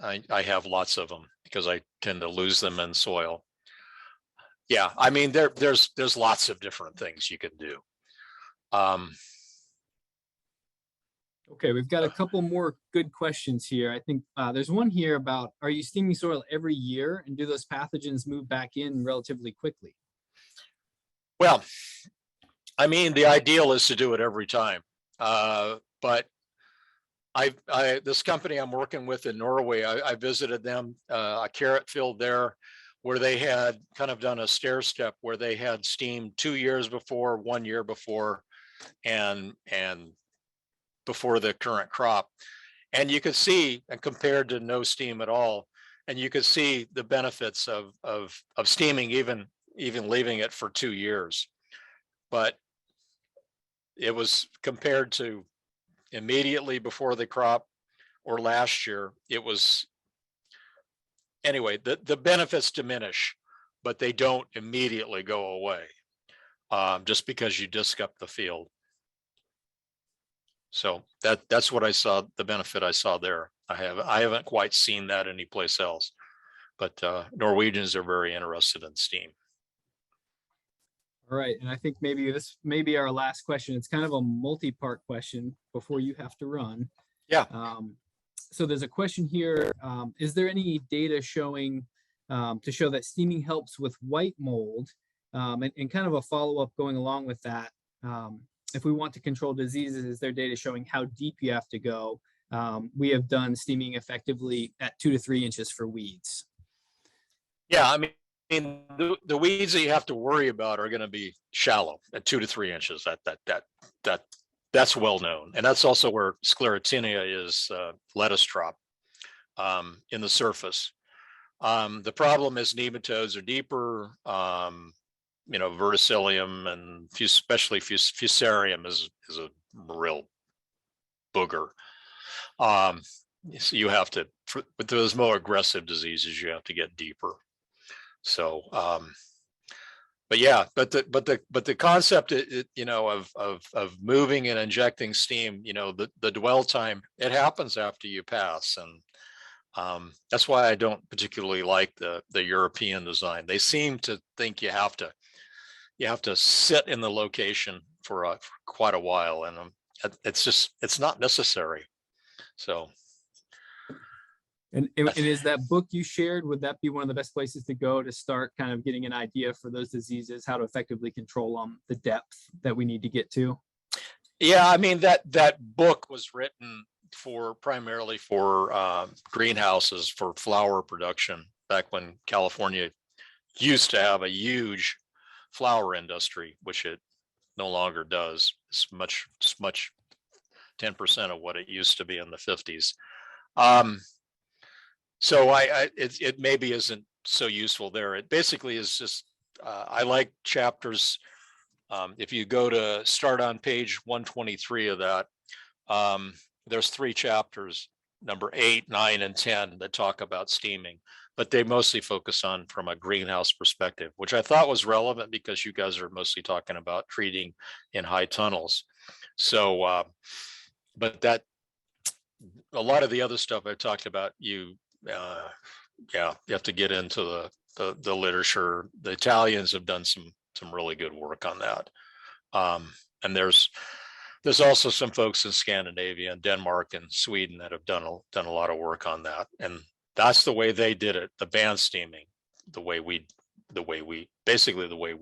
I have lots of them because I tend to lose them in soil. Yeah, I mean, there's lots of different things you can do. Okay, we've got a couple more good questions here. I think there's one here about, are you steaming soil every year, and do those pathogens move back in relatively quickly? Well, I mean, the ideal is to do it every time. But this company I'm working with in Norway, I visited them, a carrot field there, where they had kind of done a stair step where they had steam 2 years before, 1 year before, and before the current crop. And you could see, and compared to no steam at all, and you could see the benefits of steaming, even leaving it for 2 years. But it was compared to immediately before the crop or last year, it was, anyway, the benefits diminish, but they don't immediately go away. just because you disc up the field. So that's what I saw, the benefit I saw there. I haven't quite seen that anyplace else, but Norwegians are very interested in steam. All right, and I think maybe this may be our last question. It's kind of a multi-part question before you have to run. Yeah. So there's a question here. Is there any data showing to show that steaming helps with white mold? And kind of a follow-up going along with that. If we want to control diseases, is there data showing how deep you have to go? We have done steaming effectively at 2 to 3 inches for weeds. Yeah, I mean, the weeds that you have to worry about are going to be shallow at 2 to 3 inches. That's well known, and that's also where sclerotinia is, lettuce drop in the surface. The problem is nematodes are deeper. Verticillium and especially fusarium is a real booger. So you have to, with those more aggressive diseases, you have to get deeper. So, but the concept, of moving and injecting steam, the dwell time, it happens after you pass, and that's why I don't particularly like the European design. They seem to think you have to sit in the location for quite a while, and it's not necessary. So. And is that book you shared, would that be one of the best places to go to start kind of getting an idea for those diseases, how to effectively control them, the depth that we need to get to? Yeah, I mean, that book was written primarily for greenhouses for flower production back when California used to have a huge flower industry, which it no longer does. It's much 10% of what it used to be in the 50s. So it maybe isn't so useful there. It basically is just, I like chapters. If you go to start on page 123 of that, there's 3 chapters, number 8, 9, and 10, that talk about steaming, but they mostly focus on from a greenhouse perspective, which I thought was relevant because you guys are mostly talking about treating in high tunnels. So, but that, a lot of the other stuff I talked about, you have to get into the literature. The Italians have done some really good work on that. And there's also some folks in Scandinavia and Denmark and Sweden that have done a lot of work on that. And that's the way they did it, the band steaming, the way we're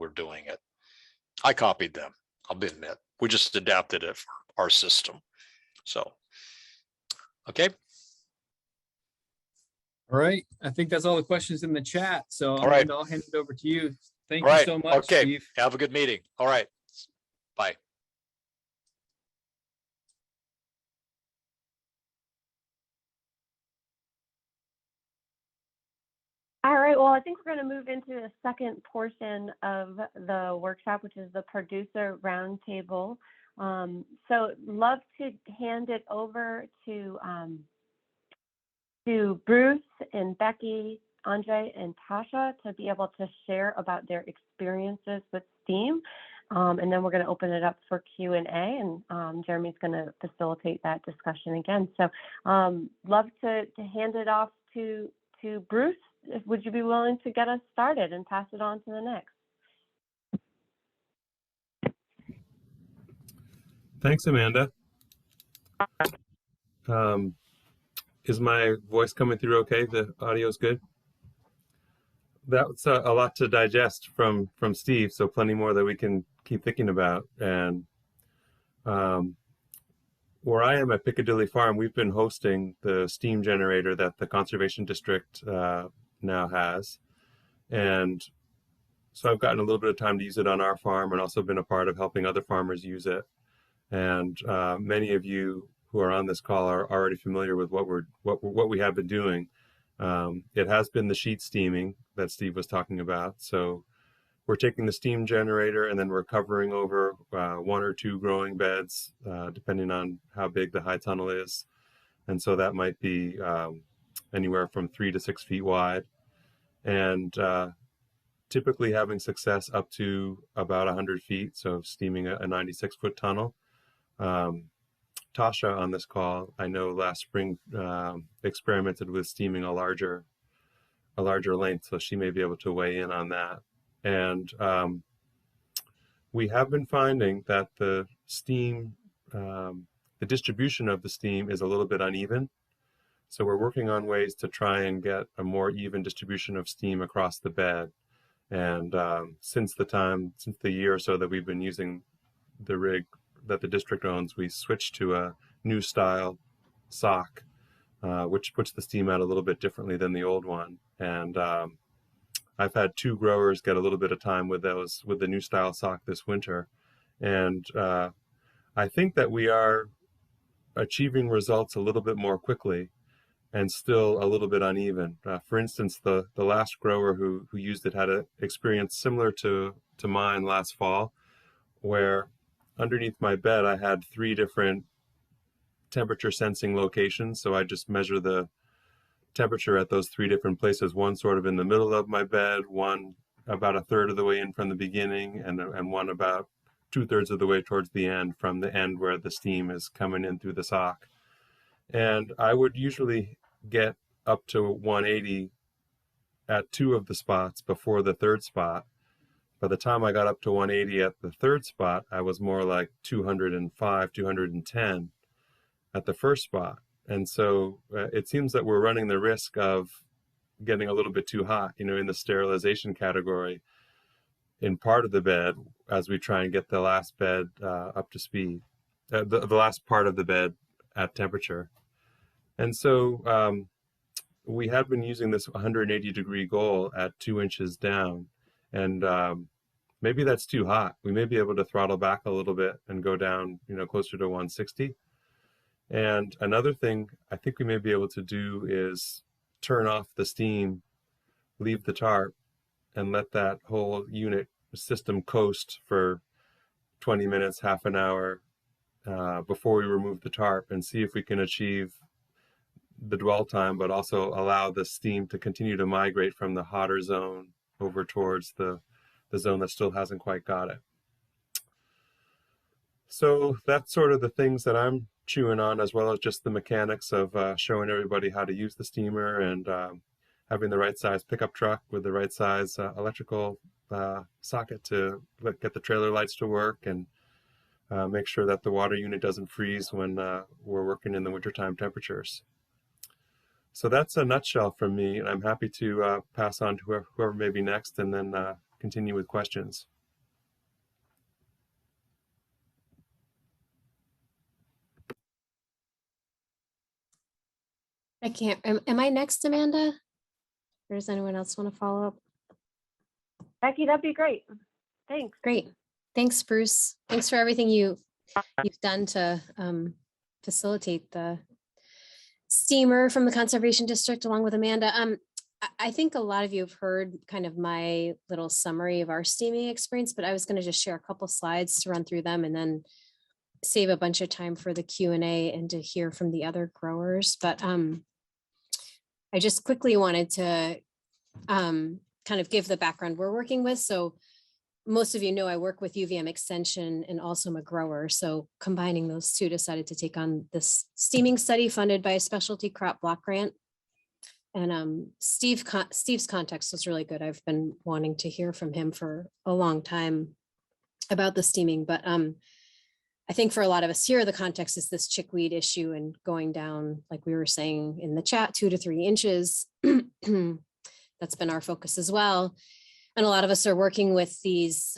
doing it. I copied them, I'll admit. We just adapted it for our system. So, okay. All right. I think that's all the questions in the chat. So All right. I'll hand it over to you. Thank All you right. so much, Okay. Steve. Have a good meeting. All right. Bye. All right, well, I think we're going to move into the second portion of the workshop, which is the producer roundtable. So love to hand it over to Bruce and Becky, Andre, and Tasha to be able to share about their experiences with STEAM. And then we're going to open it up for Q&A, and Jeremy's going to facilitate that discussion again. So love to hand it off to Bruce. Would you be willing to get us started and pass it on to the next? Thanks, Amanda. Is my voice coming through okay? The audio is good? That's a lot to digest from Steve, so plenty more that we can keep thinking about. And where I am at Picadilly Farm, we've been hosting the steam generator that the Conservation District now has. And so I've gotten a little bit of time to use it on our farm, and also been a part of helping other farmers use it. And many of you who are on this call are already familiar with what we have been doing. It has been the sheet steaming that Steve was talking about. So we're taking the steam generator and then we're covering over 1 or 2 growing beds, depending on how big the high tunnel is. And so that might be anywhere from 3 to 6 feet wide. And typically having success up to about 100 feet, so steaming a 96-foot tunnel. Tasha on this call, I know last spring experimented with steaming a larger length, so she may be able to weigh in on that. And we have been finding that the steam, the distribution of the steam is a little bit uneven. So we're working on ways to try and get a more even distribution of steam across the bed. And since the year or so that we've been using the rig that the district owns, we switched to a new style sock, which puts the steam out a little bit differently than the old one. And I've had 2 growers get a little bit of time with the new style sock this winter. And I think that we are achieving results a little bit more quickly and still a little bit uneven. For instance, the last grower who used it had an experience similar to mine last fall, where underneath my bed I had 3 different temperature sensing locations. So I just measure the temperature at those 3 different places, one sort of in the middle of my bed, one about 1/3 of the way in from the beginning, and one about 2/3 of the way towards the end, from the end where the steam is coming in through the sock. And I would usually get up to 180 at 2 of the spots before the 3rd spot. By the time I got up to 180 at the 3rd spot, I was more like 205, 210 at the 1st spot. And so it seems that we're running the risk of getting a little bit too hot, in the sterilization category in part of the bed as we try and get the last bed up to speed, the last part of the bed at temperature. And so we have been using this 180-degree goal at 2 inches down. And maybe that's too hot. We may be able to throttle back a little bit and go down, closer to 160. And another thing I think we may be able to do is turn off the steam, leave the tarp, and let that whole unit system coast for 20 minutes, half an hour before we remove the tarp, and see if we can achieve the dwell time, but also allow the steam to continue to migrate from the hotter zone over towards the zone that still hasn't quite got it. So that's sort of the things that I'm chewing on, as well as just the mechanics of showing everybody how to use the steamer, and having the right size pickup truck with the right size electrical socket to get the trailer lights to work, and make sure that the water unit doesn't freeze when we're working in the wintertime temperatures. So that's a nutshell from me, and I'm happy to pass on to whoever may be next, and then continue with questions. I can't, am I next, Amanda? Or does anyone else want to follow up? Becky, that'd be great. Thanks. Great. Thanks, Bruce. Thanks for everything you've done to facilitate the steamer from the Conservation District along with Amanda. I think a lot of you have heard kind of my little summary of our steaming experience, but I was going to just share a couple slides to run through them and then save a bunch of time for the Q&A and to hear from the other growers. But I just quickly wanted to kind of give the background we're working with. So most of you know I work with UVM Extension and also I'm a grower. So combining those two, decided to take on this steaming study funded by a specialty crop block grant. And Steve's context was really good. I've been wanting to hear from him for a long time about the steaming, but I think for a lot of us here, the context is this chickweed issue and going down, like we were saying in the chat, 2 to 3 inches. That's been our focus as well. And a lot of us are working with these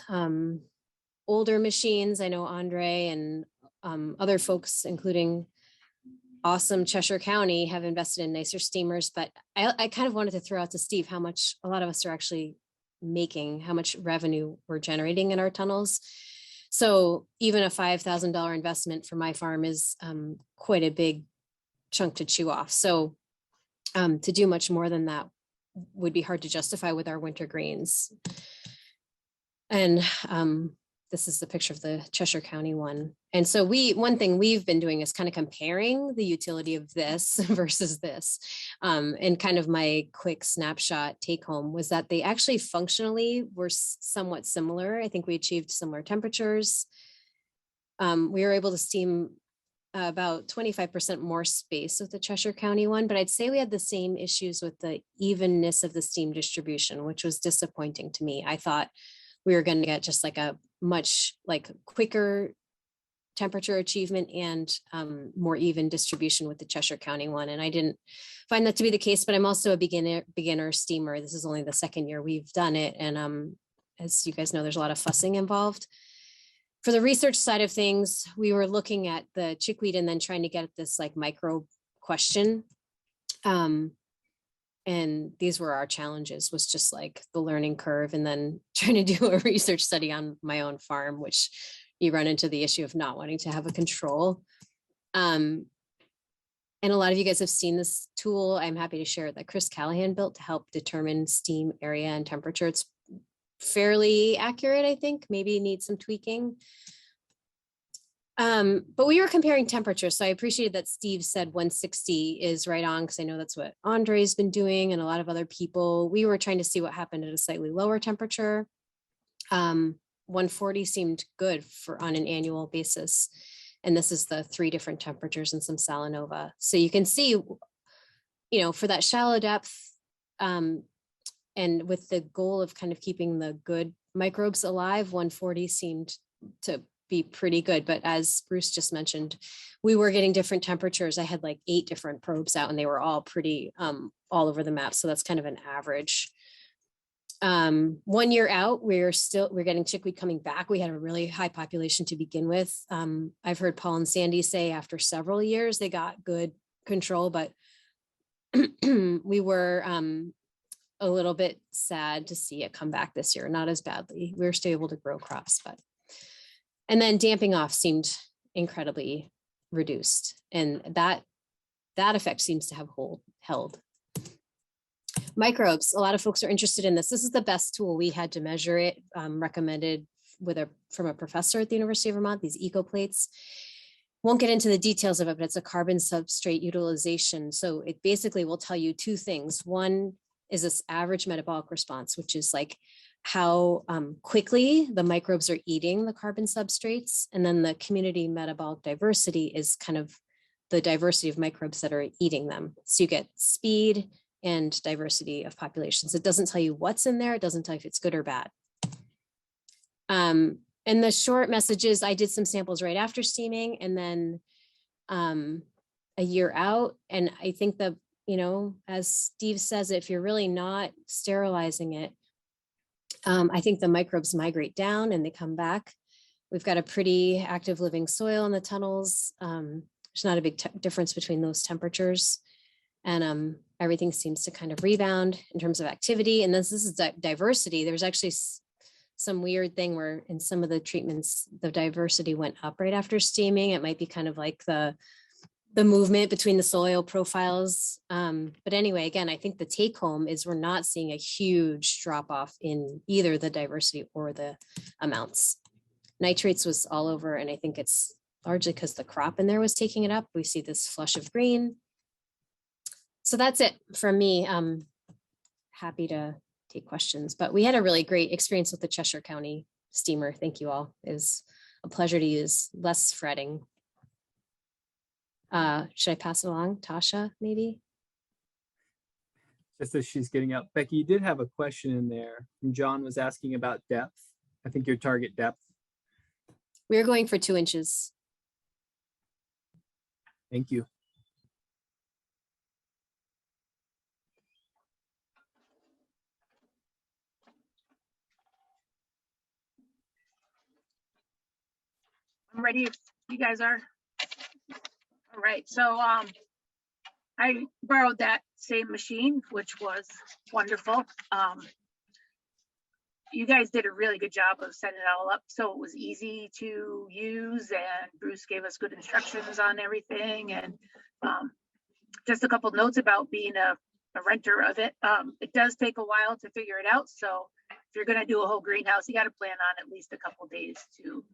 older machines. I know Andre and other folks, including awesome Cheshire County, have invested in nicer steamers. But I kind of wanted to throw out to Steve how much a lot of us are actually making, how much revenue we're generating in our tunnels. So even a $5,000 investment for my farm is quite a big chunk to chew off. So to do much more than that would be hard to justify with our winter greens. And this is the picture of the Cheshire County one. And so one thing we've been doing is kind of comparing the utility of this versus this. And kind of my quick snapshot take home was that they actually functionally were somewhat similar. I think we achieved similar temperatures. We were able to steam about 25% more space with the Cheshire County one, but I'd say we had the same issues with the evenness of the steam distribution, which was disappointing to me. I thought we were going to get just like a much quicker temperature achievement and more even distribution with the Cheshire County one. And I didn't find that to be the case, but I'm also a beginner steamer. This is only the second year we've done it. And as you guys know, there's a lot of fussing involved. For the research side of things, we were looking at the chickweed and then trying to get at this microbe question. And these were our challenges, was just the learning curve, and then trying to do a research study on my own farm, which you run into the issue of not wanting to have a control. And a lot of you guys have seen this tool. I'm happy to share it, that Chris Callahan built to help determine steam area and temperature. It's fairly accurate, I think, maybe needs some tweaking. But we were comparing temperatures. So I appreciated that Steve said 160 is right on, because I know that's what Andre's been doing and a lot of other people. We were trying to see what happened at a slightly lower temperature. 140 seemed good on an annual basis. And this is the 3 different temperatures and some salinova. So you can see, for that shallow depth, and with the goal of kind of keeping the good microbes alive, 140 seemed to be pretty good. But as Bruce just mentioned, we were getting different temperatures. I had 8 different probes out and they were all pretty all over the map. So that's kind of an average. 1 year out, we're getting chickweed coming back. We had a really high population to begin with. I've heard Paul and Sandy say after several years, they got good control, but we were a little bit sad to see it come back this year. Not as badly. We were still able to grow crops, and then damping off seemed incredibly reduced. And that effect seems to have held. Microbes, a lot of folks are interested in this. This is the best tool we had to measure it, recommended from a professor at the University of Vermont, these eco plates. Won't get into the details of it, but it's a carbon substrate utilization. So it basically will tell you 2 things. One is this average metabolic response, which is how quickly the microbes are eating the carbon substrates. And then the community metabolic diversity is kind of the diversity of microbes that are eating them. So you get speed and diversity of populations. It doesn't tell you what's in there. It doesn't tell you if it's good or bad. And the short message is I did some samples right after steaming and then a year out. And I think that, as Steve says, if you're really not sterilizing it, I think the microbes migrate down and they come back. We've got a pretty active living soil in the tunnels. There's not a big difference between those temperatures. And everything seems to kind of rebound in terms of activity. And this is diversity. There's actually some weird thing where in some of the treatments, the diversity went up right after steaming. It might be kind of like the movement between the soil profiles. But anyway, again, I think the take home is we're not seeing a huge drop off in either the diversity or the amounts. Nitrates was all over, and I think it's largely because the crop in there was taking it up. We see this flush of green. So that's it from me. I'm happy to take questions, but we had a really great experience with the Cheshire County steamer. Thank you all. It was a pleasure to use, less fretting. Should I pass it along? Tasha, maybe? Just as she's getting up, Becky, you did have a question in there. John was asking about depth. I think your target depth. We're going for 2 inches. Thank you. I'm ready if you guys are. All right, so I borrowed that same machine, which was wonderful. You guys did a really good job of setting it all up so it was easy to use, and Bruce gave us good instructions on everything. And just a couple notes about being a renter of it. It does take a while to figure it out, so if you're gonna do a whole greenhouse, you gotta plan on at least a couple days to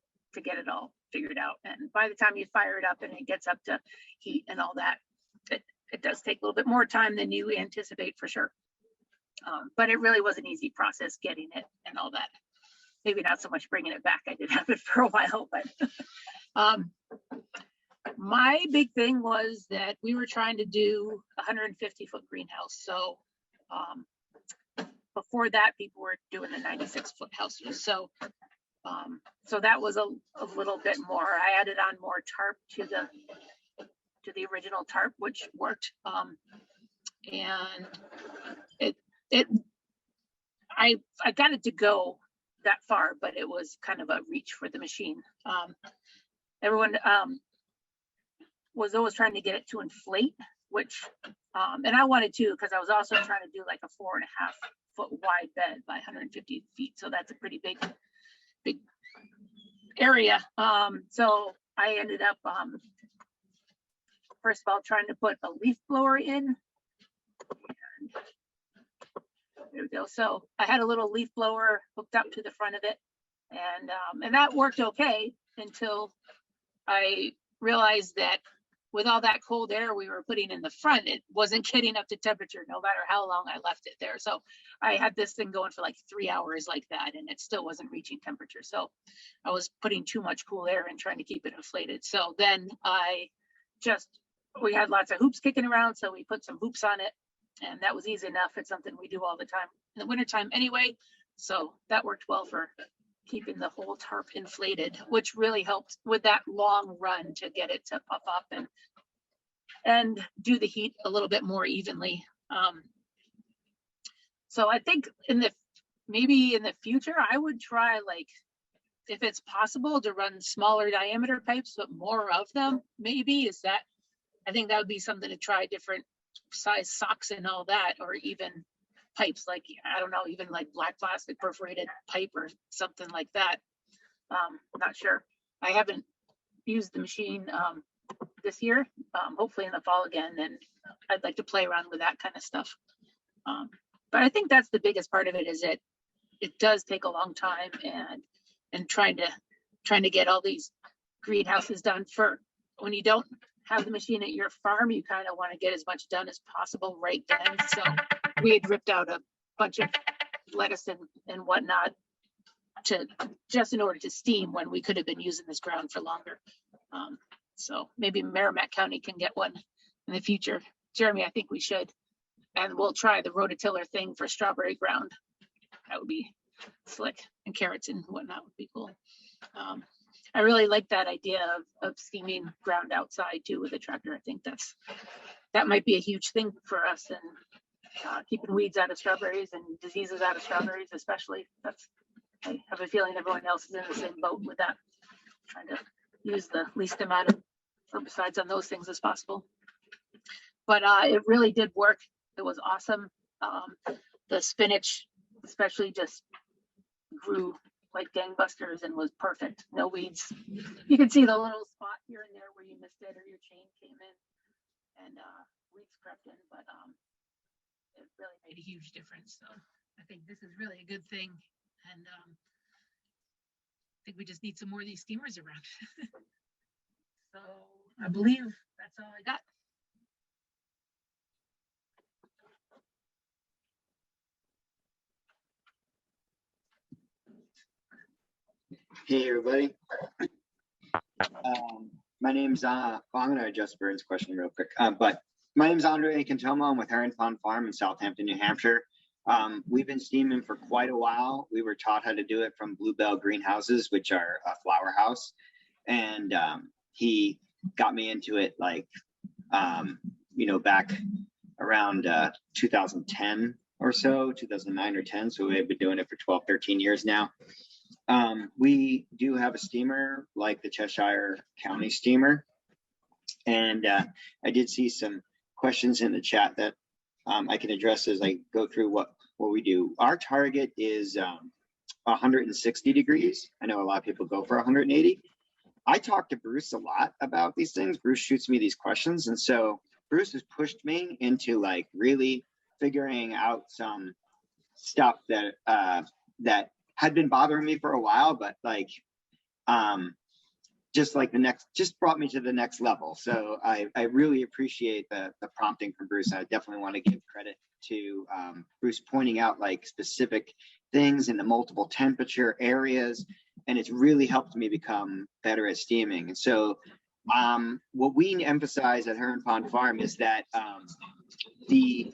get it all figured out. And by the time you fire it up and it gets up to heat and all that, it does take a little bit more time than you anticipate for sure. But it really was an easy process getting it and all that. Maybe not so much bringing it back. I did have it for a while, but my big thing was that we were trying to do a 150-foot greenhouse. So before that, people were doing the 96-foot houses. So that was a little bit more. I added on more tarp to the original tarp, which worked. And I got it to go that far, but it was kind of a reach for the machine. Everyone was always trying to get it to inflate, which, and I wanted to, because I was also trying to do like a 4.5-foot wide bed by 150 feet. So that's a pretty big area. So I ended up, first of all, trying to put a leaf blower in. And there we go. So I had a little leaf blower hooked up to the front of it, and that worked okay until I realized that with all that cold air we were putting in the front, it wasn't getting up to temperature no matter how long I left it there. So I had this thing going for like 3 hours like that, and it still wasn't reaching temperature. So I was putting too much cool air and trying to keep it inflated. So then we had lots of hoops kicking around, so we put some hoops on it, and that was easy enough. It's something we do all the time in the wintertime anyway. So that worked well for keeping the whole tarp inflated, which really helped with that long run to get it to puff up and do the heat a little bit more evenly. So I think maybe in the future, I would try, like, if it's possible, to run smaller diameter pipes, but more of them, maybe. I think that would be something to try, different size socks and all that, or even pipes, like, I don't know, even like black plastic perforated pipe or something like that. I'm not sure. I haven't used the machine this year, hopefully in the fall again, and I'd like to play around with that kind of stuff. But I think that's the biggest part of it, is it does take a long time, and trying to get all these greenhouses done. For when you don't have the machine at your farm, you kind of want to get as much done as possible right then. So we had ripped out a bunch of lettuce and whatnot just in order to steam, when we could have been using this ground for longer. So maybe Merrimack County can get one in the future. Jeremy, I think we should. And we'll try the rototiller thing for strawberry ground. That would be slick, and carrots and whatnot would be cool. I really like that idea of steaming ground outside too with a tractor. I think that might be a huge thing for us, and keeping weeds out of strawberries and diseases out of strawberries, especially. I have a feeling everyone else is in the same boat with that, trying to use the least amount of herbicides on those things as possible. But it really did work. It was awesome. The spinach especially just grew like gangbusters and was perfect. No weeds. You can see the little spot here and there where you missed it or your chain came in and weeds crept in, but it really made a huge difference. So I think this is really a good thing, and I think we just need some more of these steamers around. So I believe that's all I got. Hey, everybody. My name's, I'm going to adjust Vern's question real quick. But my name's Cantelmo. I'm with Heron Farm in Southampton, New Hampshire. We've been steaming for quite a while. We were taught how to do it from Bluebell Greenhouses, which are a flower house. And he got me into it, like, back around 2010 or so, 2009 or 10. So we've been doing it for 12, 13 years now. We do have a steamer like the Cheshire County steamer. And I did see some questions in the chat that I can address as I go through what we do. Our target is 160 degrees. I know a lot of people go for 180. I talk to Bruce a lot about these things. Bruce shoots me these questions. And so Bruce has pushed me into like really figuring out some stuff that that had been bothering me for a while, but like, just brought me to the next level. So I really appreciate the prompting from Bruce. I definitely want to give credit to Bruce pointing out like specific things in the multiple temperature areas, and it's really helped me become better at steaming. And so what we emphasize at Heron Pond Farm is that the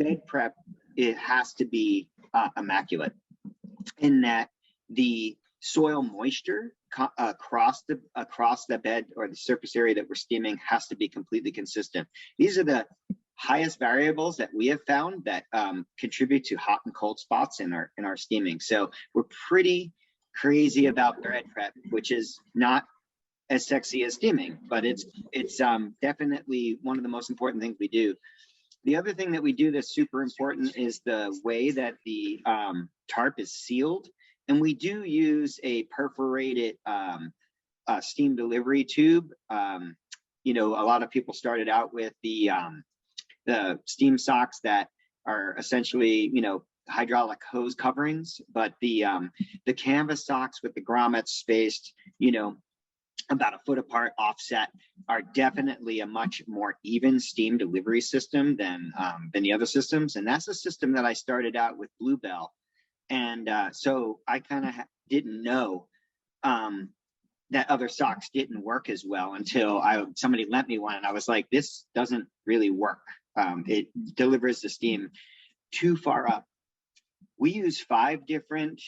bed prep, it has to be immaculate, in that the soil moisture across the bed or the surface area that we're steaming has to be completely consistent. These are the highest variables that we have found that contribute to hot and cold spots in our steaming. So we're pretty crazy about bed prep, which is not as sexy as steaming, but it's definitely one of the most important things we do. The other thing that we do that's super important is the way that the tarp is sealed. And we do use a perforated steam delivery tube. You know, a lot of people started out with the steam socks that are essentially, you know, hydraulic hose coverings, but the canvas socks with the grommets spaced, you know, about a foot apart offset are definitely a much more even steam delivery system than the other systems. And that's a system that I started out with Bluebell. And so I kind of didn't know that other socks didn't work as well until somebody lent me one, and I was like, this doesn't really work. It delivers the steam too far up. We use 5 different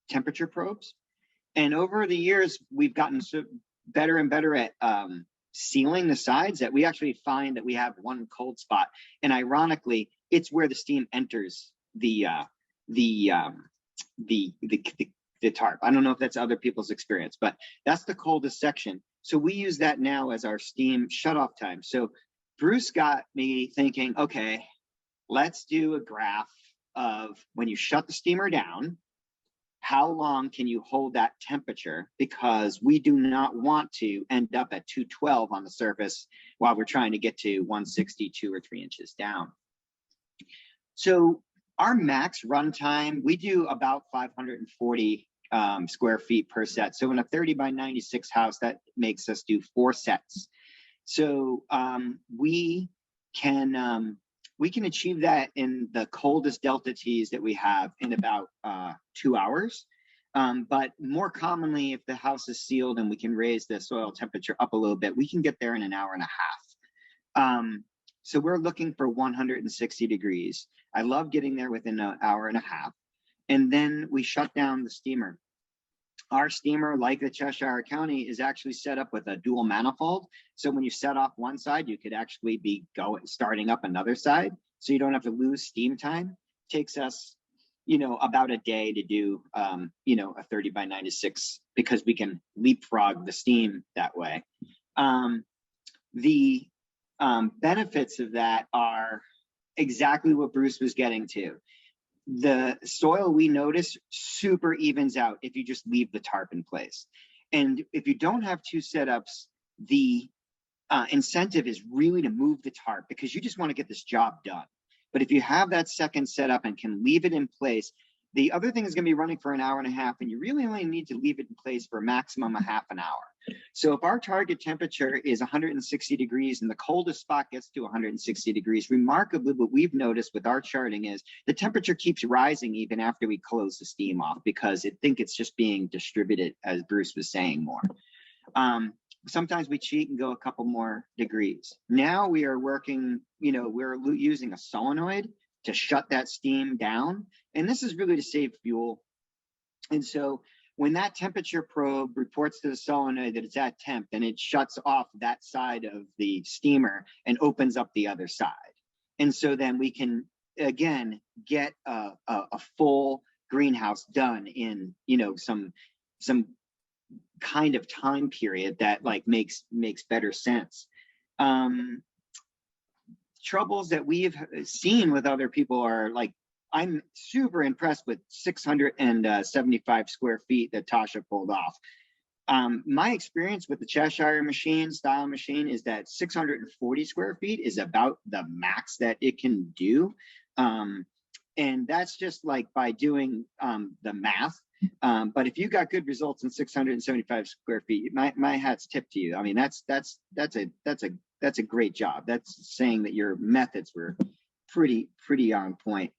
temperature probes, and over the years we've gotten better and better at sealing the sides, that we actually find that we have one cold spot, and ironically it's where the steam enters the tarp. I don't know if that's other people's experience, but that's the coldest section. So we use that now as our steam shutoff time. So Bruce got me thinking, okay, let's do a graph of when you shut the steamer down, how long can you hold that temperature? Because we do not want to end up at 212 on the surface while we're trying to get to 160, 2 or 3 inches down. So our max runtime, we do about 540 square feet per set. So in a 30 by 96 house, that makes us do 4 sets. So we can achieve that in the coldest delta T's that we have in about 2 hours. But more commonly, if the house is sealed and we can raise the soil temperature up a little bit, we can get there in an hour and a half. So we're looking for 160 degrees. I love getting there within an hour and a half. And then we shut down the steamer. Our steamer, like the Cheshire County, is actually set up with a dual manifold. So when you set off one side, you could actually be starting up another side. So you don't have to lose steam time. It takes us, you know, about a day to do, you know, a 30 by 96, because we can leapfrog the steam that way. The benefits of that are exactly what Bruce was getting to. The soil, we notice, super evens out if you just leave the tarp in place. And if you don't have 2 setups, the incentive is really to move the tarp, because you just want to get this job done. But if you have that second setup and can leave it in place, the other thing is going to be running for an hour and a half, and you really only need to leave it in place for a maximum of half an hour. So if our target temperature is 160 degrees and the coldest spot gets to 160 degrees, remarkably, what we've noticed with our charting is the temperature keeps rising even after we close the steam off, because I think it's just being distributed, as Bruce was saying, more. Sometimes we cheat and go a couple more degrees. Now we are working, you know, we're using a solenoid to shut that steam down. And this is really to save fuel. And so when that temperature probe reports to the solenoid that it's at temp, then it shuts off that side of the steamer and opens up the other side. And so then we can, again, get a full greenhouse done in, you know, some kind of time period that like makes better sense. Troubles that we've seen with other people are like, I'm super impressed with 675 square feet that Tasha pulled off. My experience with the Cheshire style machine is that 640 square feet is about the max that it can do. And that's just like by doing the math. But if you got good results in 675 square feet, my hat's tipped to you. I mean, that's a great job. That's saying that your methods were pretty on point.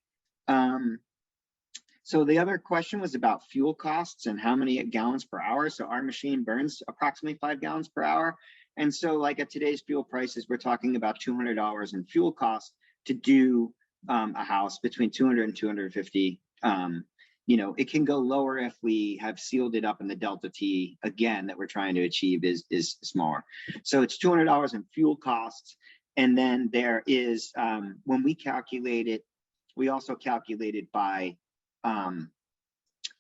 So the other question was about fuel costs and how many gallons per hour. So our machine burns approximately 5 gallons per hour. And so like at today's fuel prices, we're talking about $200 in fuel costs to do a house between 200 and 250. You know, it can go lower if we have sealed it up and the delta T again that we're trying to achieve is smaller. So it's $200 in fuel costs. And then there is, when we calculate it, we also calculate it by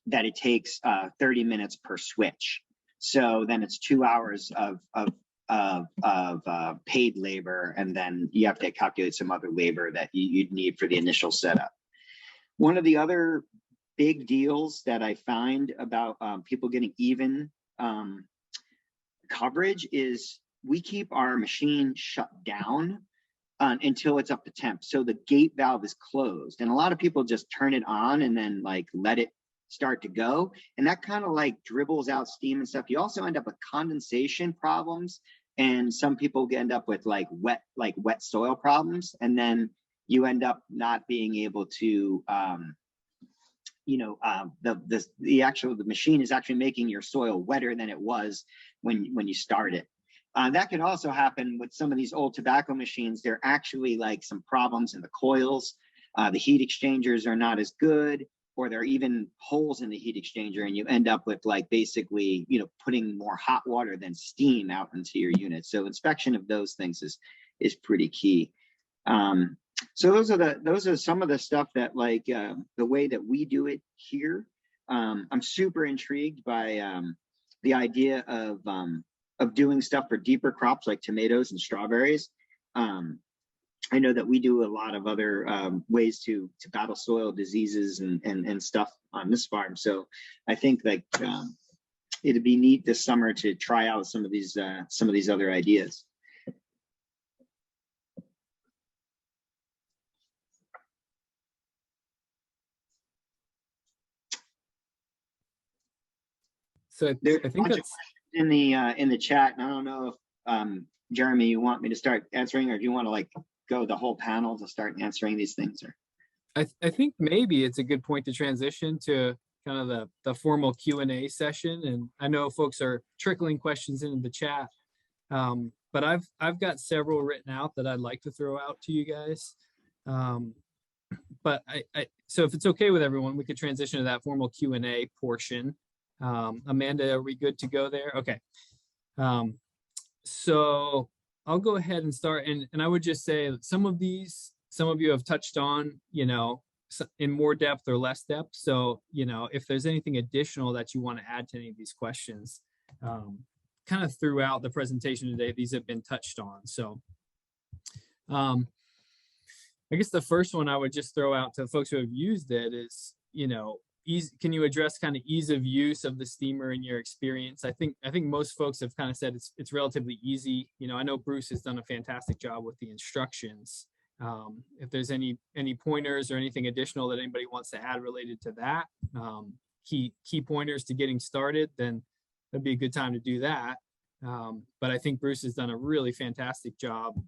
that it takes 30 minutes per switch. So then it's 2 hours of paid labor, and then you have to calculate some other labor that you'd need for the initial setup. One of the other big deals that I find about people getting even coverage is we keep our machine shut down until it's up to temp. So the gate valve is closed, and a lot of people just turn it on and then like let it start to go. And that kind of like dribbles out steam and stuff. You also end up with condensation problems, and some people end up with like wet soil problems. And then you end up not being able to, the machine is actually making your soil wetter than it was when you start it. That can also happen with some of these old tobacco machines. They're actually like some problems in the coils. The heat exchangers are not as good, or there are even holes in the heat exchanger, and you end up with like basically, you know, putting more hot water than steam out into your unit. So inspection of those things is pretty key. So those are some of the stuff that like the way that we do it here. I'm super intrigued by the idea of doing stuff for deeper crops like tomatoes and strawberries. I know that we do a lot of other ways to battle soil diseases and stuff on this farm. So I think like it'd be neat this summer to try out some of these other ideas. So There's I think that's in the chat, and I don't know if Jeremy, you want me to start answering, or do you want to like go the whole panel to start answering these things? Or I think maybe it's a good point to transition to kind of the formal Q&A session. And I know folks are trickling questions into the chat, but I've got several written out that I'd like to throw out to you guys. But so if it's okay with everyone, we could transition to that formal Q&A portion. Amanda, are we good to go there? Okay. So I'll go ahead and start. And I would just say that some of you have touched on, you know, in more depth or less depth. So, you know, if there's anything additional that you want to add to any of these questions, kind of throughout the presentation today, these have been touched on. So I guess the first one I would just throw out to folks who have used it is, you know, can you address kind of ease of use of the steamer in your experience? I think most folks have kind of said it's relatively easy. You know, I know Bruce has done a fantastic job with the instructions. If there's any pointers or anything additional that anybody wants to add related to that, key pointers to getting started, then that'd be a good time to do that. But I think Bruce has done a really fantastic job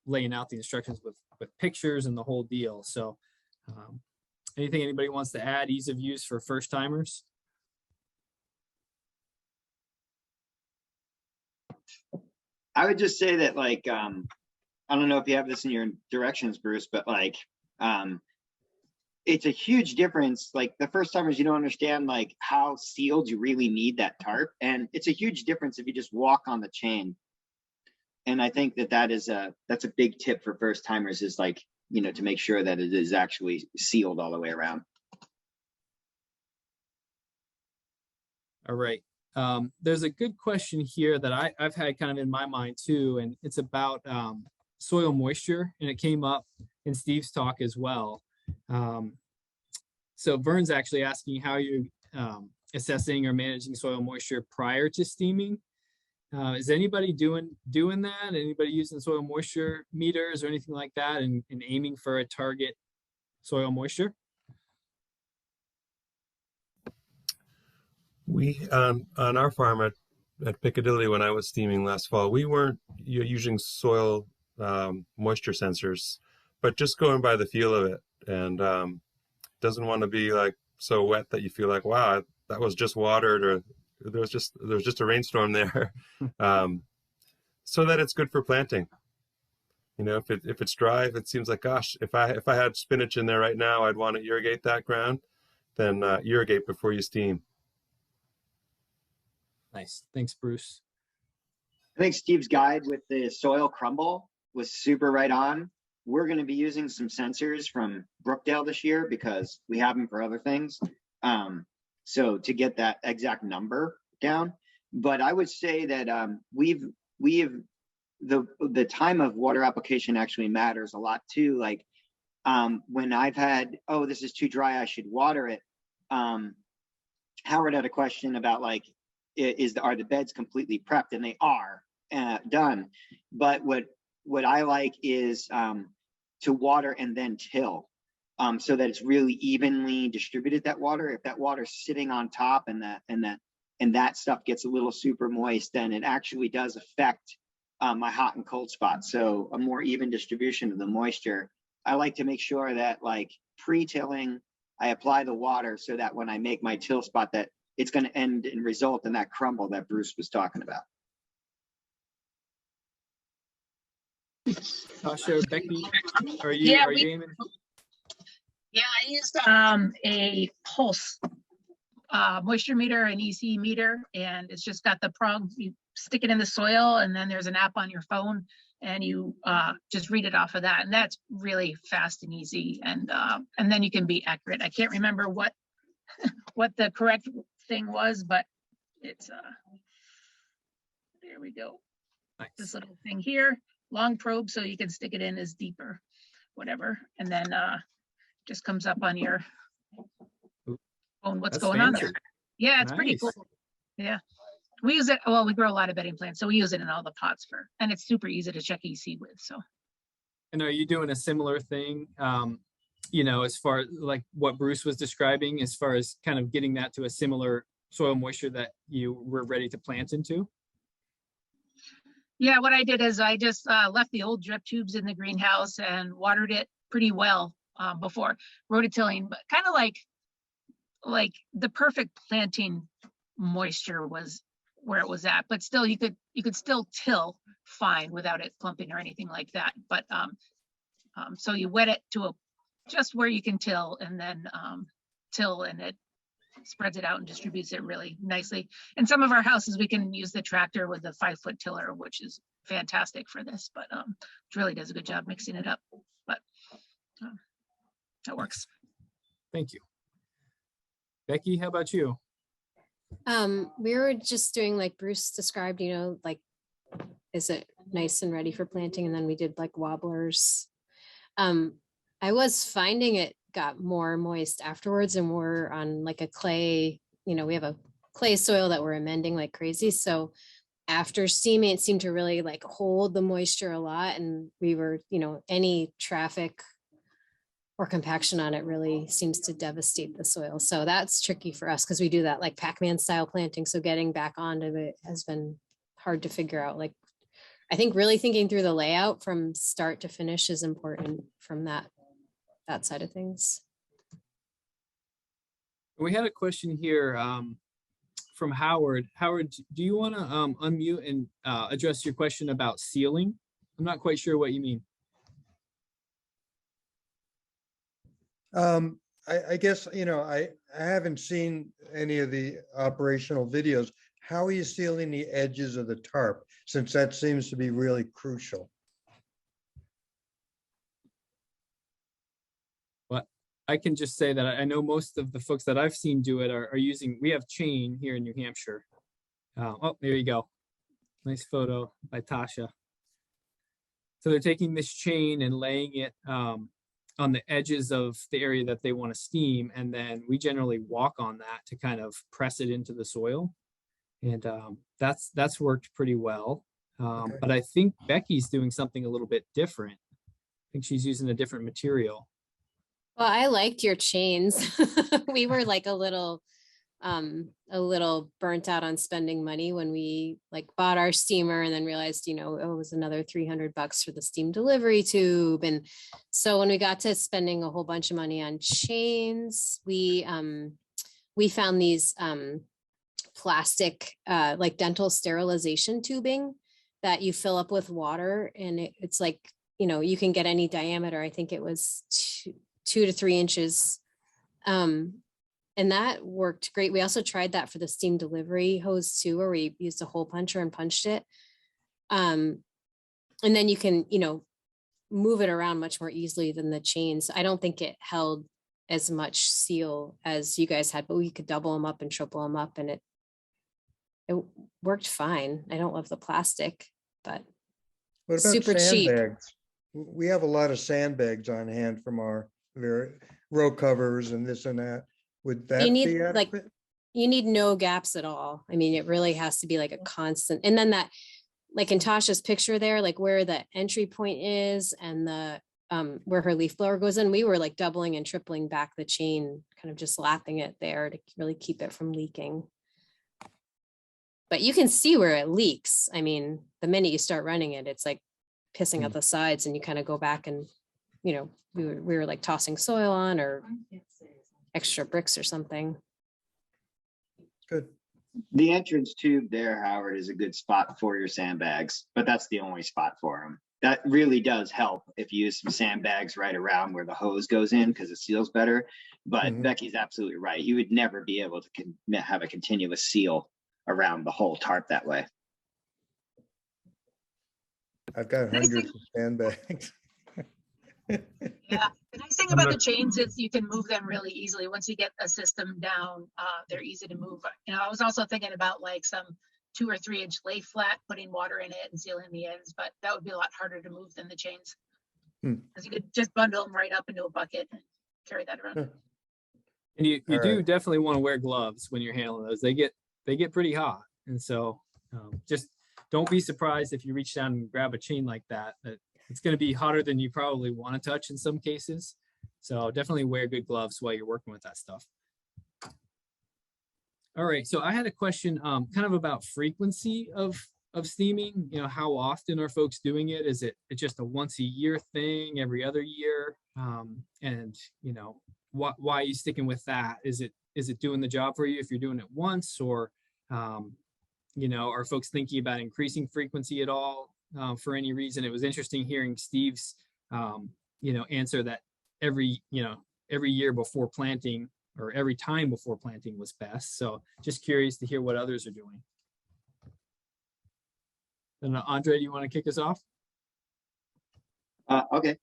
laying out the instructions with pictures and the whole deal. So anything anybody wants to add, ease of use for first timers? I would just say that like, I don't know if you have this in your directions, Bruce, but like, it's a huge difference. Like the first timers, you don't understand like how sealed you really need that tarp. And it's a huge difference if you just walk on the chain. And I think that's a big tip for first timers is like, you know, to make sure that it is actually sealed all the way around. All right. There's a good question here that I've had kind of in my mind too, and it's about soil moisture, and it came up in Steve's talk as well. So Vern's actually asking how you're assessing or managing soil moisture prior to steaming. Is anybody doing that? Anybody using soil moisture meters or anything like that and aiming for a target soil moisture? We on our farm at Picadilly, when I was steaming last fall, we weren't using soil moisture sensors, but just going by the feel of it, and doesn't want to be like so wet that you feel like, wow, that was just watered, or there was just a rainstorm there. So that it's good for planting. You know, if it's dry, if it seems like, gosh, if I had spinach in there right now, I'd want to irrigate that ground, then irrigate before you steam. Nice. Thanks, Bruce. I think Steve's guide with the soil crumble was super right on. We're going to be using some sensors from Brookdale this year because we have them for other things. So to get that exact number down, but I would say that the time of water application actually matters a lot too. Like when I've had, oh, this is too dry, I should water it. Howard had a question about like, are the beds completely prepped? And they are done. But what I like is to water and then till, so that it's really evenly distributed, that water. If that water's sitting on top and that stuff gets a little super moist, then it actually does affect my hot and cold spots. So a more even distribution of the moisture. I like to make sure that like pre-tilling, I apply the water so that when I make my till spot, that it's going to end and result in that crumble that Bruce was talking about. Tasha, Becky, are you aiming? Yeah, I used a pulse moisture meter, an EC meter, and it's just got the prong. You stick it in the soil, and then there's an app on your phone, and you just read it off of that, and that's really fast and easy, and then you can be accurate. I can't remember what the correct thing was, but it's there we go. Nice. This little thing here, long probe, so you can stick it in as deeper, whatever, and then just comes up on your phone what's going on there. Yeah, it's pretty cool. Yeah, we use it. Well, we grow a lot of bedding plants, so we use it in all the pots and it's super easy to check EC with. So. And are you doing a similar thing? You know, as far as like what Bruce was describing, as far as kind of getting that to a similar soil moisture that you were ready to plant into? Yeah, what I did is I just left the old drip tubes in the greenhouse and watered it pretty well before rototilling, but kind of like the perfect planting moisture was where it was at, but still you could still till fine without it clumping or anything like that. But so you wet it to just where you can till, and then till, and it spreads it out and distributes it really nicely. In some of our houses, we can use the tractor with the 5-foot tiller, which is fantastic for this, but it really does a good job mixing it up. But that works. Thank you. Becky, how about you? We were just doing like Bruce described, you know, like, is it nice and ready for planting? And then we did like wobblers. I was finding it got more moist afterwards, and we're on like a clay, you know, we have a clay soil that we're amending like crazy. So after steaming, it seemed to really like hold the moisture a lot. And we were, you know, any traffic or compaction on it really seems to devastate the soil. So that's tricky for us because we do that like Pac-Man style planting. So getting back onto it has been hard to figure out. Like, I think really thinking through the layout from start to finish is important from that side of things. We had a question here from Howard. Howard, do you want to unmute and address your question about sealing? I'm not quite sure what you mean. I guess, you know, I haven't seen any of the operational videos. How are you sealing the edges of the tarp, since that seems to be really crucial? Well, I can just say that I know most of the folks that I've seen do it are using, we have chain here in New Hampshire. Oh, there you go. Nice photo by Tasha. So they're taking this chain and laying it on the edges of the area that they want to steam. And then we generally walk on that to kind of press it into the soil. And that's worked pretty well. Okay. But I think Becky's doing something a little bit different. I think she's using a different material. Well, I liked your chains. We were like a little a little burnt out on spending money when we like bought our steamer and then realized, it was another $300 for the steam delivery tube. And so when we got to spending a whole bunch of money on chains, we found these plastic like dental sterilization tubing that you fill up with water, and it's like, you can get any diameter. I think it was 2 to 3 inches. And that worked great. We also tried that for the steam delivery hose too, where we used a hole puncher and punched it. And then you can, move it around much more easily than the chains. I don't think it held as much seal as you guys had, but we could double them up and triple them up, and it worked fine. I don't love the plastic, but What about super cheap. sandbags? We have a lot of sandbags on hand from our row covers and this and that. Would that need, be like, adequate? you need no gaps at all. I mean, it really has to be like a constant. And then that, like in Tasha's picture there, like where the entry point is and the where her leaf blower goes in, we were like doubling and tripling back the chain, kind of just lapping it there to really keep it from leaking. But you can see where it leaks. I mean, the minute you start running it, it's like pissing out the sides, and you kind of go back and, we were like tossing soil on or extra bricks or something. Good. The entrance tube there, Howard, is a good spot for your sandbags, but that's the only spot for them. That really does help if you use some sandbags right around where the hose goes in, because it seals better. But Becky's absolutely right. You would never be able to have a continuous seal around the whole tarp that way. I've got hundreds of sandbags. Yeah, the nice thing about the chains is you can move them really easily. Once you get a system down, they're easy to move. I was also thinking about like some 2 or 3 inch lay flat, putting water in it and sealing the ends, but that would be a lot harder to move than the chains. Because you could just bundle them right up into a bucket and carry that around. And you All do right. definitely want to wear gloves when you're handling those. They get pretty hot. And so just don't be surprised if you reach down and grab a chain like that. It's going to be hotter than you probably want to touch in some cases. So definitely wear good gloves while you're working with that stuff. All right. So I had a question kind of about frequency of steaming. How often are folks doing it? Is it just a once a year thing, every other year? And why are you sticking with that? Is it doing the job for you if you're doing it once, or are folks thinking about increasing frequency at all for any reason? It was interesting hearing Steve's answer that every year before planting, or every time before planting, was best. So just curious to hear what others are doing. And Andre, do you want to kick us off? Okay.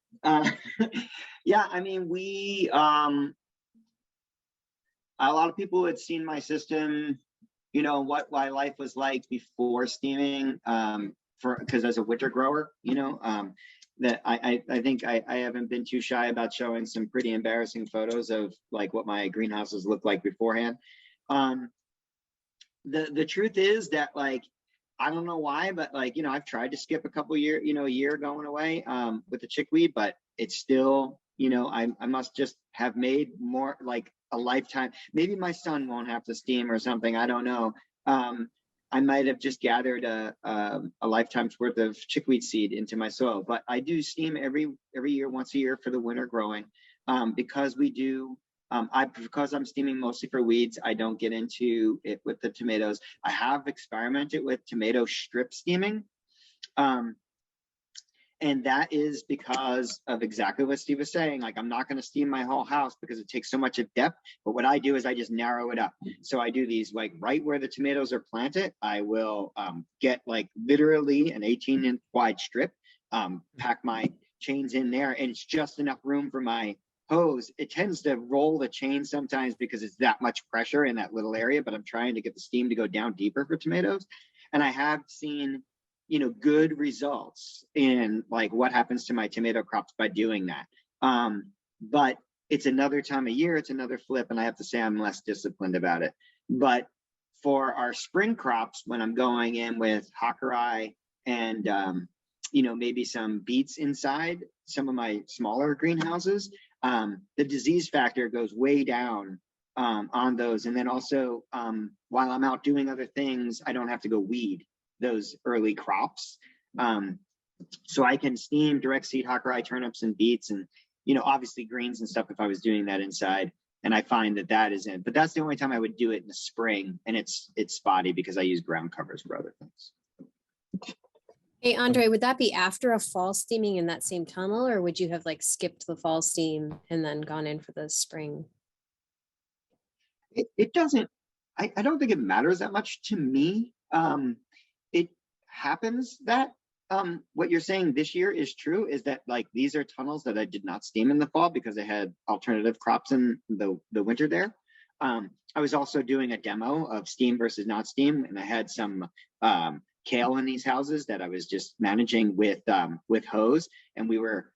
Yeah, I mean, we a lot of people had seen my system, what my life was like before steaming, because as a winter grower, that I think I haven't been too shy about showing some pretty embarrassing photos of like what my greenhouses looked like beforehand. The truth is that, like, I don't know why, but like, I've tried to skip a couple a year going away with the chickweed, but it's still, I must just have made more like a lifetime. Maybe my son won't have to steam or something. I don't know. I might have just gathered a lifetime's worth of chickweed seed into my soil, but I do steam every year, once a year, for the winter growing, because we do. Because I'm steaming mostly for weeds, I don't get into it with the tomatoes. I have experimented with tomato strip steaming. And that is because of exactly what Steve was saying. Like, I'm not going to steam my whole house because it takes so much of depth. But what I do is I just narrow it up. So I do these like right where the tomatoes are planted. I will get like literally an 18-inch wide strip, pack my chains in there, and it's just enough room for my hose. It tends to roll the chain sometimes because it's that much pressure in that little area, but I'm trying to get the steam to go down deeper for tomatoes. And I have seen, good results in like what happens to my tomato crops by doing that. But it's another time of year, it's another flip, and I have to say I'm less disciplined about it. But for our spring crops, when I'm going in with Hakurai and maybe some beets inside some of my smaller greenhouses, the disease factor goes way down on those. And then also, while I'm out doing other things, I don't have to go weed those early crops. So I can steam direct seed hawk rye turnips and beets and, you know, obviously greens and stuff if I was doing that inside. And I find that that is in, but that's the only time I would do it in the spring, and it's spotty because I use ground covers for other things. Hey, Andre, would that be after a fall steaming in that same tunnel, or would you have like skipped the fall steam and then gone in for the spring? It doesn't, I don't think it matters that much to me. It happens that what you're saying this year is true, is that like these are tunnels that I did not steam in the fall because I had alternative crops in the winter there. I was also doing a demo of steam versus not steam, and I had some kale in these houses that I was just managing with hose, and we were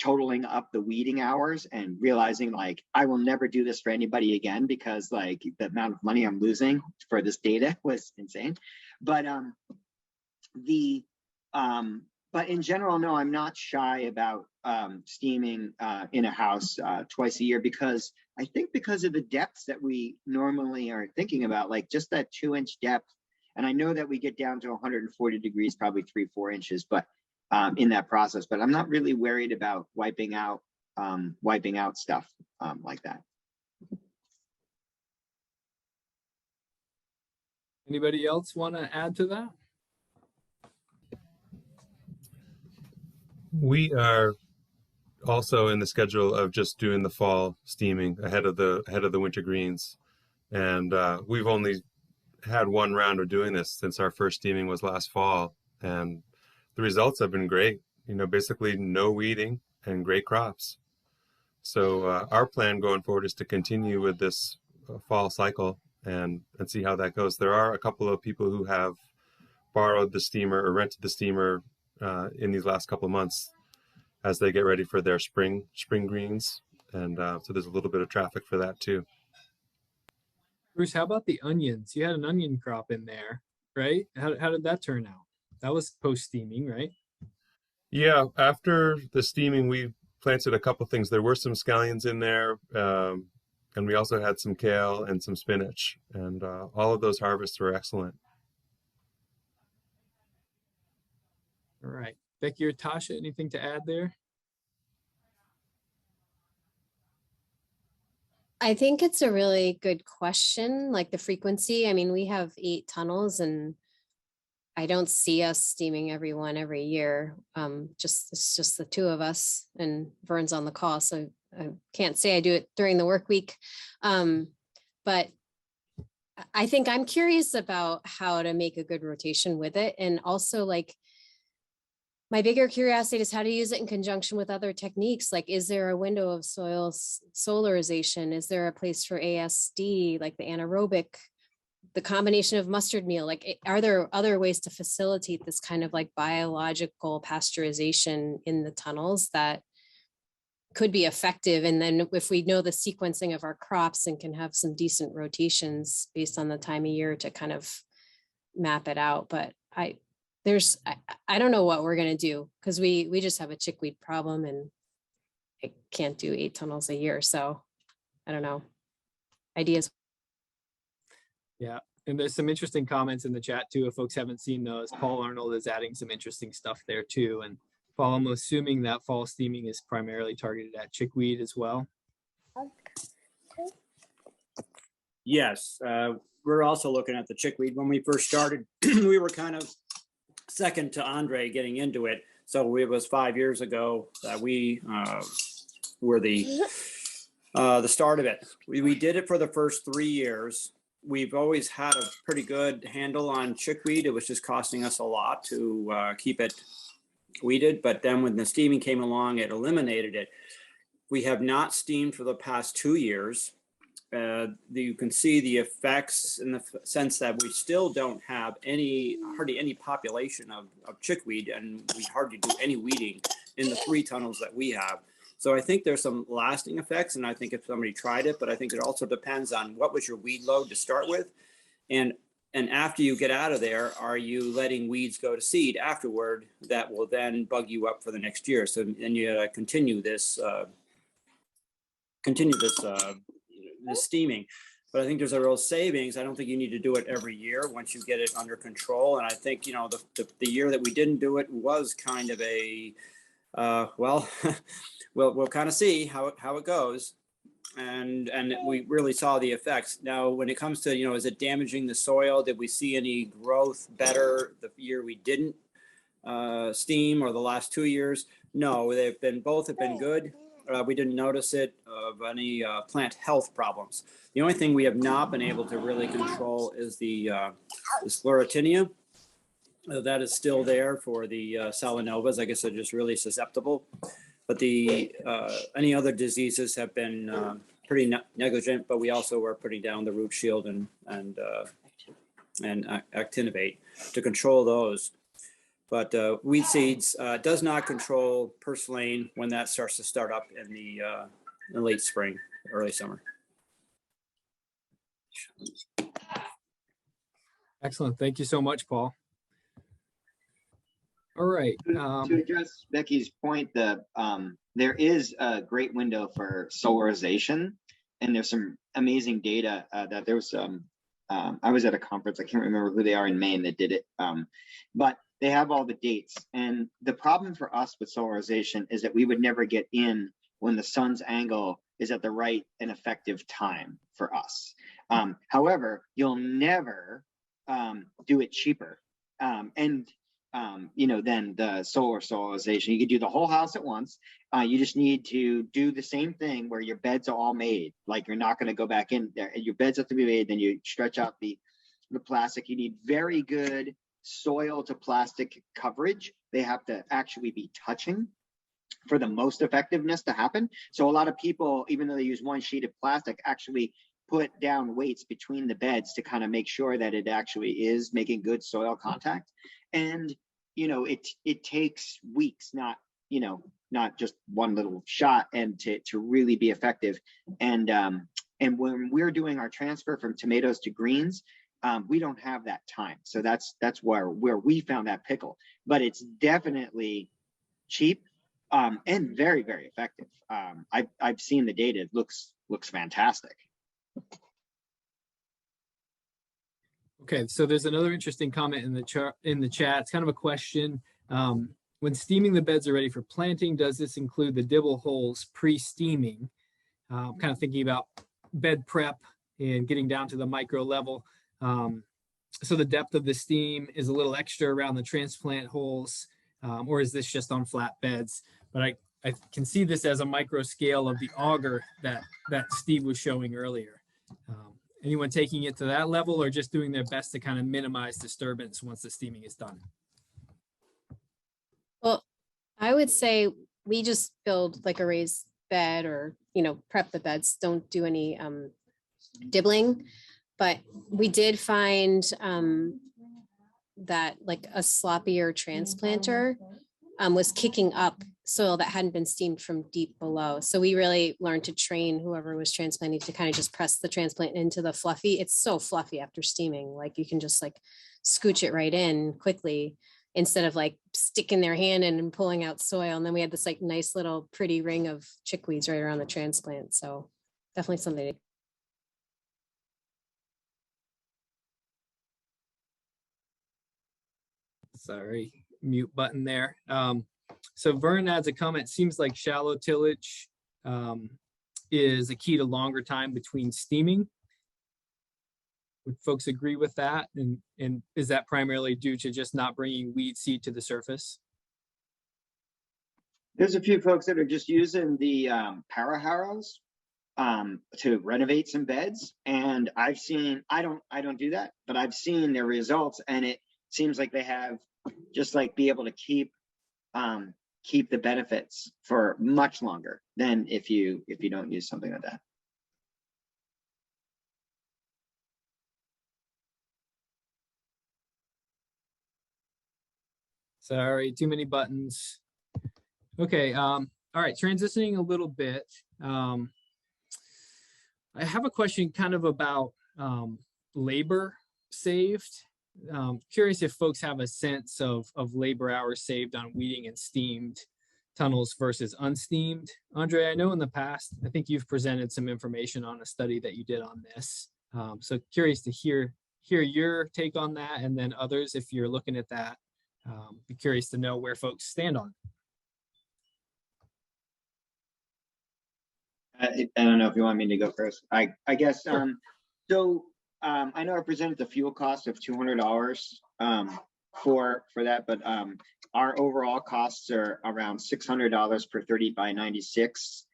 totaling up the weeding hours and realizing like I will never do this for anybody again because like the amount of money I'm losing for this data was insane. But but in general, no, I'm not shy about steaming in a house twice a year, because I think because of the depths that we normally are thinking about, like just that 2-inch depth. And I know that we get down to 140 degrees, probably 3-4 inches, but in that process, but I'm not really worried about wiping out stuff like that. Anybody else want to add to that? We are also in the schedule of just doing the fall steaming ahead of the winter greens, and we've only had one round of doing this since our first steaming was last fall, and the results have been great. You know, basically no weeding and great crops. So our plan going forward is to continue with this fall cycle and see how that goes. There are a couple of people who have borrowed the steamer or rented the steamer in these last couple of months as they get ready for their spring greens, and so there's a little bit of traffic for that too. Bruce, how about the onions? You had an onion crop in there, right? How did that turn out? That was post steaming, right? Yeah, after the steaming, we planted a couple things. There were some scallions in there, and we also had some kale and some spinach, and all of those harvests were excellent. All right. Becky or Tasha, anything to add there? I think it's a really good question, like the frequency. I mean, we have 8 tunnels and I don't see us steaming every year. It's just the 2 of us, and Vern's on the call, so I can't say I do it during the work week. But I think I'm curious about how to make a good rotation with it. And also like my bigger curiosity is how to use it in conjunction with other techniques. Like, is there a window of soil solarization? Is there a place for ASD, like the anaerobic, the combination of mustard meal? Like, are there other ways to facilitate this kind of like biological pasteurization in the tunnels that could be effective? And then if we know the sequencing of our crops and can have some decent rotations based on the time of year to kind of map it out. But I don't know what we're going to do, because we just have a chickweed problem and I can't do 8 tunnels a year. So I don't know. Ideas. Yeah. And there's some interesting comments in the chat too. If folks haven't seen those, Paul Arnold is adding some interesting stuff there too. And Paul, I'm assuming that fall steaming is primarily targeted at chickweed as well. Yes, we're also looking at the chickweed. When we first started, we were kind of second to Andre getting into it. So it was 5 years ago that we were the start of it. We did it for the first 3 years. We've always had a pretty good handle on chickweed. It was just costing us a lot to keep it weeded. But then when the steaming came along, it eliminated it. We have not steamed for the past 2 years. You can see the effects in the sense that we still don't have hardly any population of chickweed, and we hardly do any weeding in the 3 tunnels that we have. So I think there's some lasting effects, and I think if somebody tried it, but I think it also depends on what was your weed load to start with. And after you get out of there, are you letting weeds go to seed afterward that will then bug you up for the next year? So then you continue this the steaming. But I think there's a real savings. I don't think you need to do it every year once you get it under control. And I think, you know, the year that we didn't do it was kind of a, well, we'll kind of see how it goes. And we really saw the effects. Now, when it comes to, you know, is it damaging the soil? Did we see any growth better the year we didn't steam or the last 2 years? No, both have been good. We didn't notice it of any plant health problems. The only thing we have not been able to really control is the sclerotinia. That is still there for the Salinovas. I guess they're just really susceptible. But the any other diseases have been pretty negligent. But we also were putting down the root shield and actinovate to control those. But weed seeds does not control purslane when that starts to start up in the late spring, early summer. Excellent. Thank you so much, Paul. All right. To address Becky's point, there is a great window for solarization, and there's some amazing data that there was I was at a conference, I can't remember who they are in Maine that did it, but they have all the dates. And the problem for us with solarization is that we would never get in when the sun's angle is at the right and effective time for us. However, you'll never do it cheaper. You know, than the solar solarization. You could do the whole house at once. You just need to do the same thing where your beds are all made. Like, you're not going to go back in there. Your beds have to be made. Then you stretch out the plastic. You need very good soil to plastic coverage. They have to actually be touching for the most effectiveness to happen. So a lot of people, even though they use one sheet of plastic, actually put down weights between the beds to kind of make sure that it actually is making good soil contact. And, you know, it takes weeks, not just one little shot, and to really be effective. And when we're doing our transfer from tomatoes to greens, we don't have that time. So that's where we found that pickle. But it's definitely cheap and very, very effective. I've seen the data. It looks fantastic. Okay, so there's another interesting comment in the chat. It's kind of a question. When steaming the beds are ready for planting, does this include the dibble holes pre-steaming? Kind of thinking about bed prep and getting down to the micro level. So the depth of the steam is a little extra around the transplant holes, or is this just on flat beds? But I can see this as a micro scale of the auger that Steve was showing earlier. Anyone taking it to that level, or just doing their best to kind of minimize disturbance once the steaming is done? Well, I would say we just build like a raised bed, or, you know, prep the beds, don't do any dibbling. But we did find that like a sloppier transplanter was kicking up soil that hadn't been steamed from deep below. So we really learned to train whoever was transplanting to kind of just press the transplant into the fluffy. It's so fluffy after steaming, like you can just like scooch it right in quickly instead of like sticking their hand in and pulling out soil. And then we had this like nice little pretty ring of chickweeds right around the transplant. So definitely something to. Sorry, mute button there. So Vern adds a comment, seems like shallow tillage is a key to longer time between steaming. Would folks agree with that? And is that primarily due to just not bringing weed seed to the surface? There's a few folks that are just using the para harrows to renovate some beds. And I've seen, I don't do that, but I've seen their results, and it seems like they have just like be able to keep the benefits for much longer than if you don't use something like that. Sorry, too many buttons. Okay, all right, transitioning a little bit. I have a question kind of about labor saved. Curious if folks have a sense of labor hours saved on weeding and steamed tunnels versus unsteamed. Andre, I know in the past, I think you've presented some information on a study that you did on this. So curious to hear your take on that, and then others, if you're looking at that, be curious to know where folks stand on it. I don't know if you want me to go first. I guess, Sure. I know I presented the fuel cost of $200 for that, but our overall costs are around $600 per 30 by 96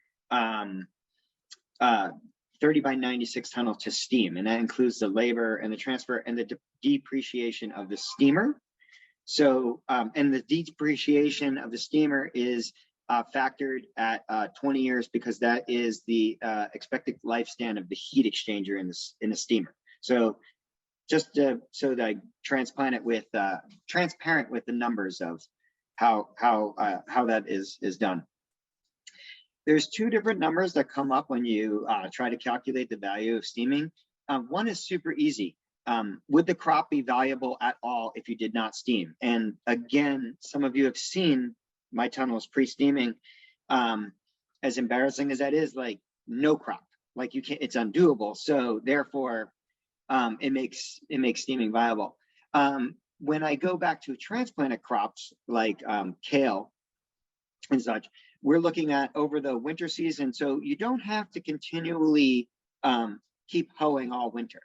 30 by 96 tunnel to steam, and that includes the labor and the transfer and the depreciation of the steamer. So, and the depreciation of the steamer is factored at 20 years, because that is the expected lifespan of the heat exchanger in the steamer. So, just so that I transparent with the numbers of how that is done. There's two different numbers that come up when you try to calculate the value of steaming. One is super easy. Would the crop be valuable at all if you did not steam? And again, some of you have seen my tunnels pre-steaming. As embarrassing as that is, like no crop, like you can't, it's undoable. So therefore, it makes steaming viable. When I go back to transplanted crops like kale and such, we're looking at over the winter season. So you don't have to continually keep hoeing all winter,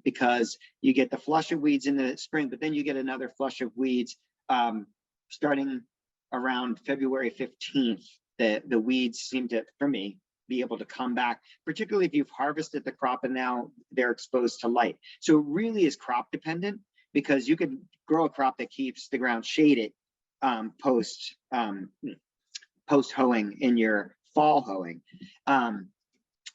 because you get the flush of weeds in the spring, but then you get another flush of weeds starting around February 15th. The weeds seem to, for me, be able to come back, particularly if you've harvested the crop and now they're exposed to light. So it really is crop dependent, because you could grow a crop that keeps the ground shaded post hoeing in your fall hoeing.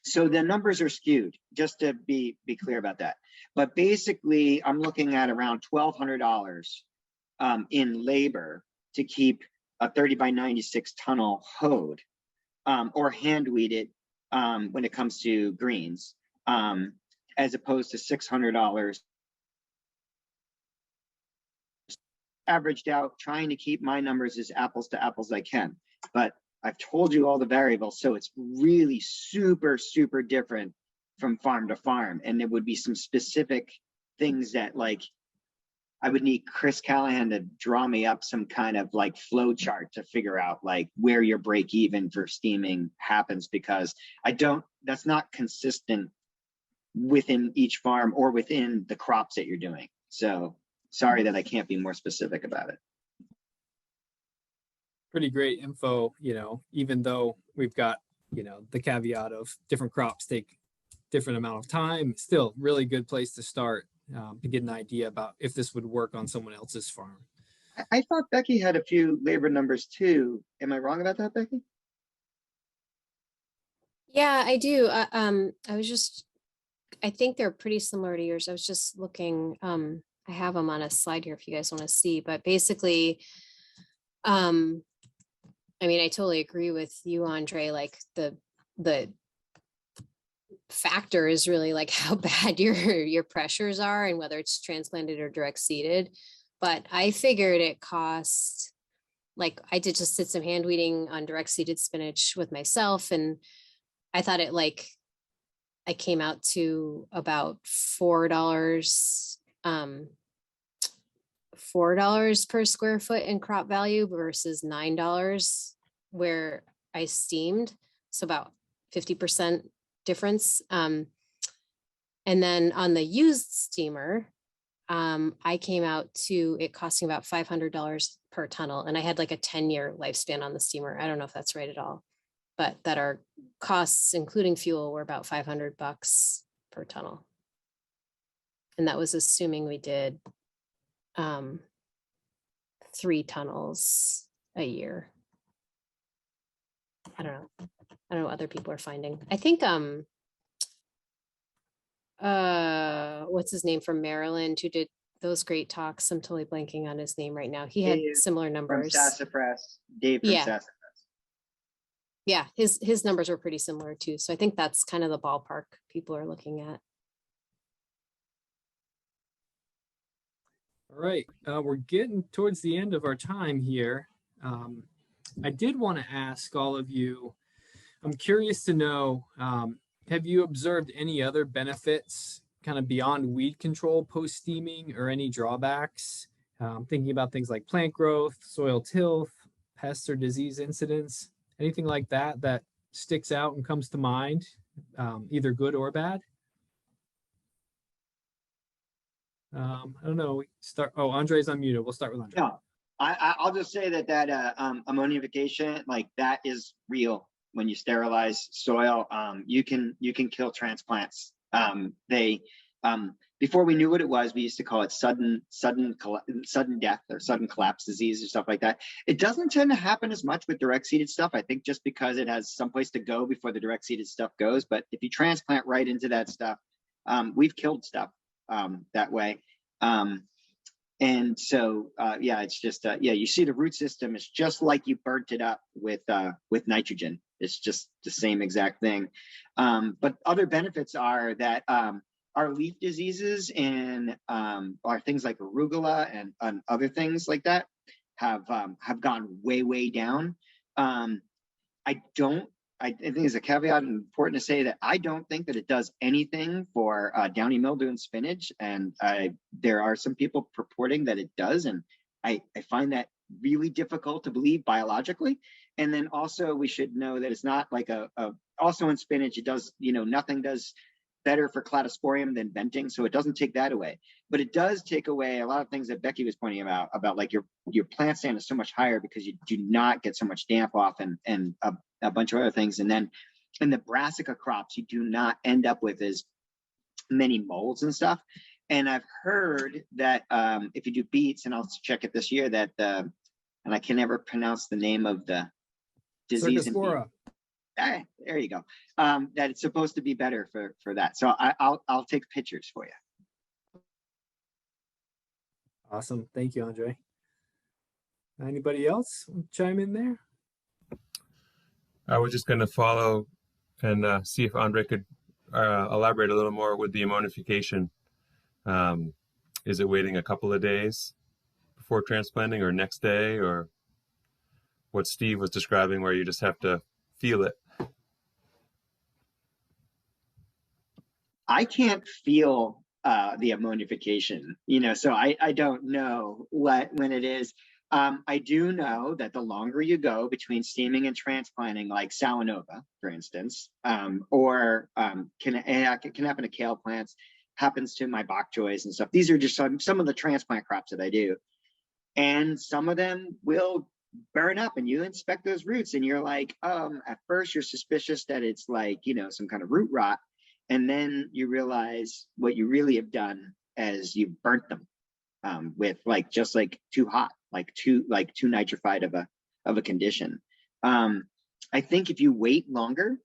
So the numbers are skewed, just to be clear about that. But basically, I'm looking at around $1,200 in labor to keep a 30 by 96 tunnel hoed, or hand weeded when it comes to greens, as opposed to $600 averaged out, trying to keep my numbers as apples to apples I can. But I've told you all the variables, so it's really super, super different from farm to farm. And there would be some specific things that, like, I would need Chris Callahan to draw me up some kind of like flow chart to figure out like where your break even for steaming happens, because that's not consistent within each farm or within the crops that you're doing. So sorry that I can't be more specific about it. Pretty great info, even though we've got, the caveat of different crops take different amount of time, still really good place to start to get an idea about if this would work on someone else's farm. I thought Becky had a few labor numbers too. Am I wrong about that, Becky? Yeah, I do. I think they're pretty similar to yours. I was just looking, I have them on a slide here if you guys want to see, but basically, I totally agree with you, Andre, like the factor is really like how bad your pressures are and whether it's transplanted or direct seeded. But I figured it cost, like I did just did some hand weeding on direct seeded spinach with myself, and I thought I came out to about $4 per square foot in crop value versus $9 where I steamed. So about 50% difference. And then on the used steamer, I came out to it costing about $500 per tunnel. And I had like a 10-year lifespan on the steamer. I don't know if that's right at all, but that our costs, including fuel, were about $500 per tunnel. And that was assuming we did 3 tunnels a year. I don't know what other people are finding. I think what's his name from Maryland who did those great talks. I'm totally blanking on his name right now. He had similar numbers. From Sassafras, Dave from Sassafras. Yeah, his numbers were pretty similar too. So I think that's kind of the ballpark people are looking at. All right, we're getting towards the end of our time here. I did want to ask all of you, I'm curious to know, have you observed any other benefits kind of beyond weed control post-steaming or any drawbacks? Thinking about things like plant growth, soil tilth, pests or disease incidents, anything like that that sticks out and comes to mind, either good or bad? I don't know. Andre's unmuted. We'll start with Andre. No, I'll just say that ammonification, like that is real. When you sterilize soil, you can kill transplants. Before we knew what it was, we used to call it sudden death or sudden collapse disease or stuff like that. It doesn't tend to happen as much with direct seeded stuff. I think just because it has someplace to go before the direct seeded stuff goes. But if you transplant right into that stuff, we've killed stuff that way. And so, yeah, it's just, you see the root system is just like you burnt it up with nitrogen. It's just the same exact thing. But other benefits are that our leaf diseases and are things like arugula and other things like that have gone way down. I think as a caveat, important to say that I don't think that it does anything for downy mildew and spinach. And there are some people purporting that it does. And I find that really difficult to believe biologically. And then also we should know that it's not like also in spinach, it does, nothing does better for cladosporium than venting. So it doesn't take that away, but it does take away a lot of things that Becky was pointing about like your plant stand is so much higher because you do not get so much damp off and a bunch of other things. And then in the brassica crops, you do not end up with as many molds and stuff. And I've heard that if you do beets, and I'll check it this year, that and I can never pronounce the name of the disease. There you go. That it's supposed to be better for that. So I'll take pictures for you. Awesome. Thank you, Andre. Anybody else chime in there? I was just going to follow and see if Andre could elaborate a little more with the ammonification. Is it waiting a couple of days before transplanting or next day, or what Steve was describing where you just have to feel it? I can't feel the ammonification, so I don't know when it is. I do know that the longer you go between steaming and transplanting, like Salanova, for instance, or can happen to kale plants, happens to my bok choys and stuff. These are just some of the transplant crops that I do. And some of them will burn up, and you inspect those roots and you're like, at first you're suspicious that it's like, some kind of root rot. And then you realize what you really have done is you've burnt them with just too hot, too nitrified of a condition. I think if you wait longer,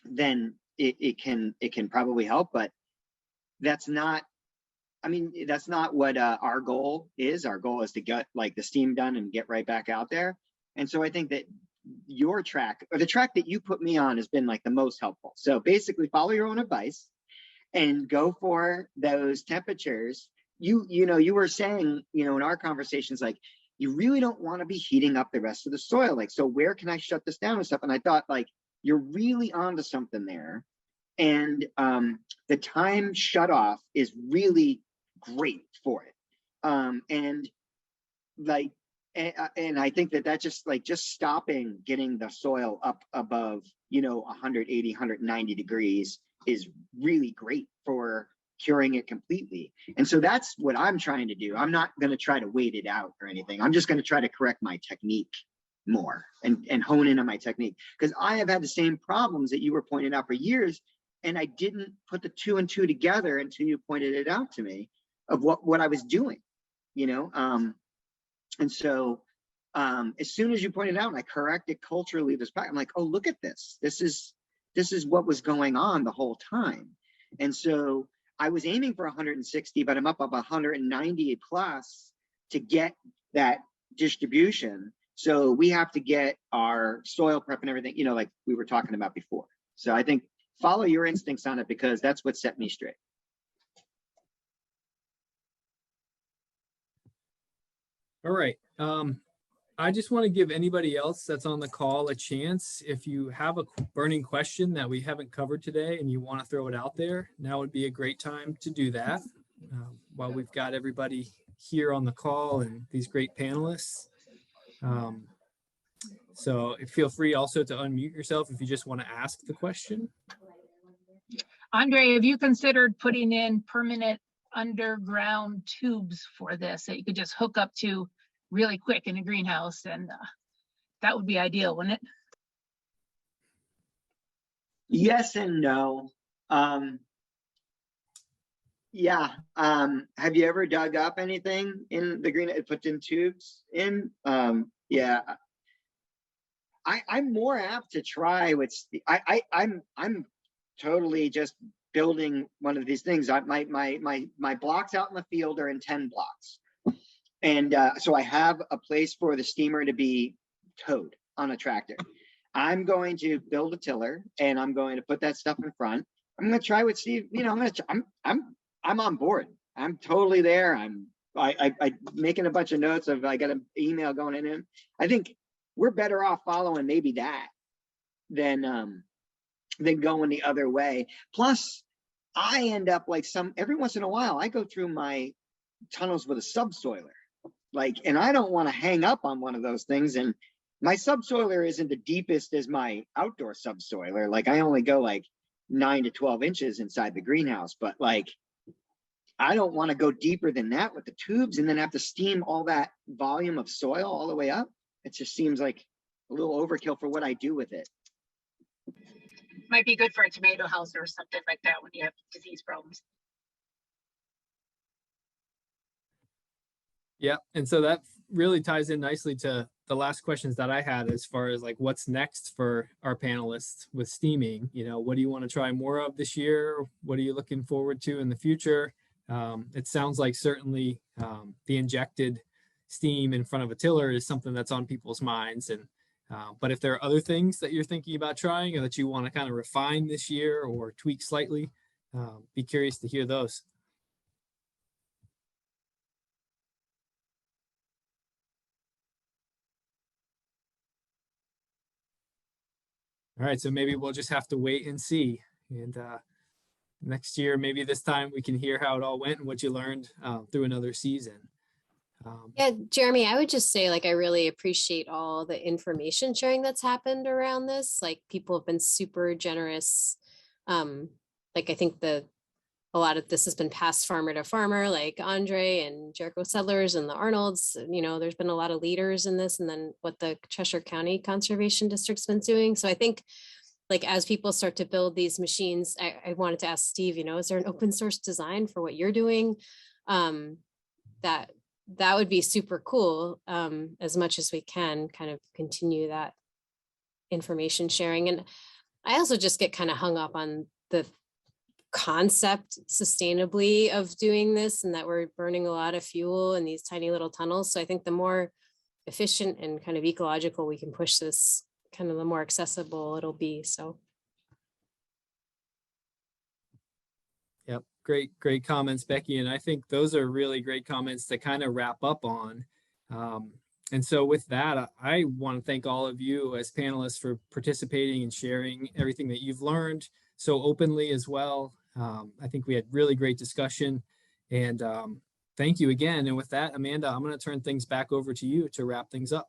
then it can probably help, but that's not what our goal is. Our goal is to get the steam done and get right back out there. And so I think that your track, or the track that you put me on, has been the most helpful. So basically follow your own advice and go for those temperatures. You were saying, in our conversations, you really don't want to be heating up the rest of the soil. So where can I shut this down and stuff? And I thought you're really onto something there. And the time shut off is really great for it. And I think that just stopping getting the soil up above 180, 190 degrees is really great for curing it completely. And so that's what I'm trying to do. I'm not going to try to wait it out or anything. I'm just going to try to correct my technique more and hone in on my technique, because I have had the same problems that you were pointing out for years, and I didn't put the 2 and 2 together until you pointed it out to me of what I was doing, and so as soon as you pointed out and I corrected culturally this back, I'm like, oh, look at this. This is what was going on the whole time. And so I was aiming for 160, but I'm up 190 plus to get that distribution. So we have to get our soil prep and everything, like we were talking about before. So I think follow your instincts on it, because that's what set me straight. All right. I just want to give anybody else that's on the call a chance. If you have a burning question that we haven't covered today and you want to throw it out there, now would be a great time to do that. While we've got everybody here on the call and these great panelists. So feel free also to unmute yourself if you just want to ask the question. Andre, have you considered putting in permanent underground tubes for this that you could just hook up to really quick in a greenhouse? And that would be ideal, wouldn't it? Yes and no. Yeah. Have you ever dug up anything in the green, put in tubes in? Yeah. I'm more apt to try with, I'm totally just building one of these things. My blocks out in the field are in 10 blocks. And so I have a place for the steamer to be towed on a tractor. I'm going to build a tiller and I'm going to put that stuff in front. I'm going to try with Steve. You know, I'm on board. I'm totally there. I'm making a bunch of notes of, I got an email going in. I think we're better off following maybe that than going the other way. Plus, I end up like every once in a while, I go through my tunnels with a subsoiler. And I don't want to hang up on one of those things. And my subsoiler isn't the deepest as my outdoor subsoiler. Like I only go like 9 to 12 inches inside the greenhouse, but like, I don't want to go deeper than that with the tubes and then have to steam all that volume of soil all the way up. It just seems like a little overkill for what I do with it. Might be good for a tomato house or something like that when you have disease problems. Yeah, and so that really ties in nicely to the last questions that I had as far as like what's next for our panelists with steaming. You know, what do you want to try more of this year? What are you looking forward to in the future? It sounds like certainly the injected steam in front of a tiller is something that's on people's minds. And but if there are other things that you're thinking about trying or that you want to kind of refine this year or tweak slightly, be curious to hear those. All right, so maybe we'll just have to wait and see. And next year, maybe this time we can hear how it all went and what you learned through another season. Yeah, Jeremy, I would just say, like, I really appreciate all the information sharing that's happened around this. Like, people have been super generous. Like, I think a lot of this has been passed farmer to farmer, like Andre and Jericho Settlers and the Arnolds. You know, there's been a lot of leaders in this, and then what the Cheshire County Conservation District's been doing. So I think, like, as people start to build these machines, I wanted to ask Steve, you know, is there an open source design for what you're doing? That would be super cool, as much as we can kind of continue that information sharing. And I also just get kind of hung up on the concept sustainably of doing this and that we're burning a lot of fuel in these tiny little tunnels. So I think the more efficient and kind of ecological we can push this, kind of the more accessible it'll be. So. Yep. Great comments, Becky. And I think those are really great comments to kind of wrap up on. And so with that, I want to thank all of you as panelists for participating and sharing everything that you've learned so openly as well. I think we had really great discussion, and thank you again. And with that, Amanda, I'm going to turn things back over to you to wrap things up.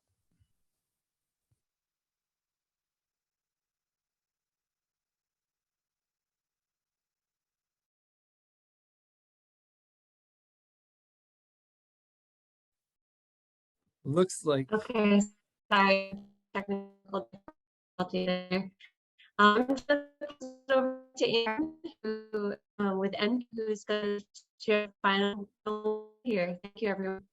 Looks like. Okay, sorry, technical difficulty there. Just over to Aaron, who with N, who's going to share final here. Thank you, everyone.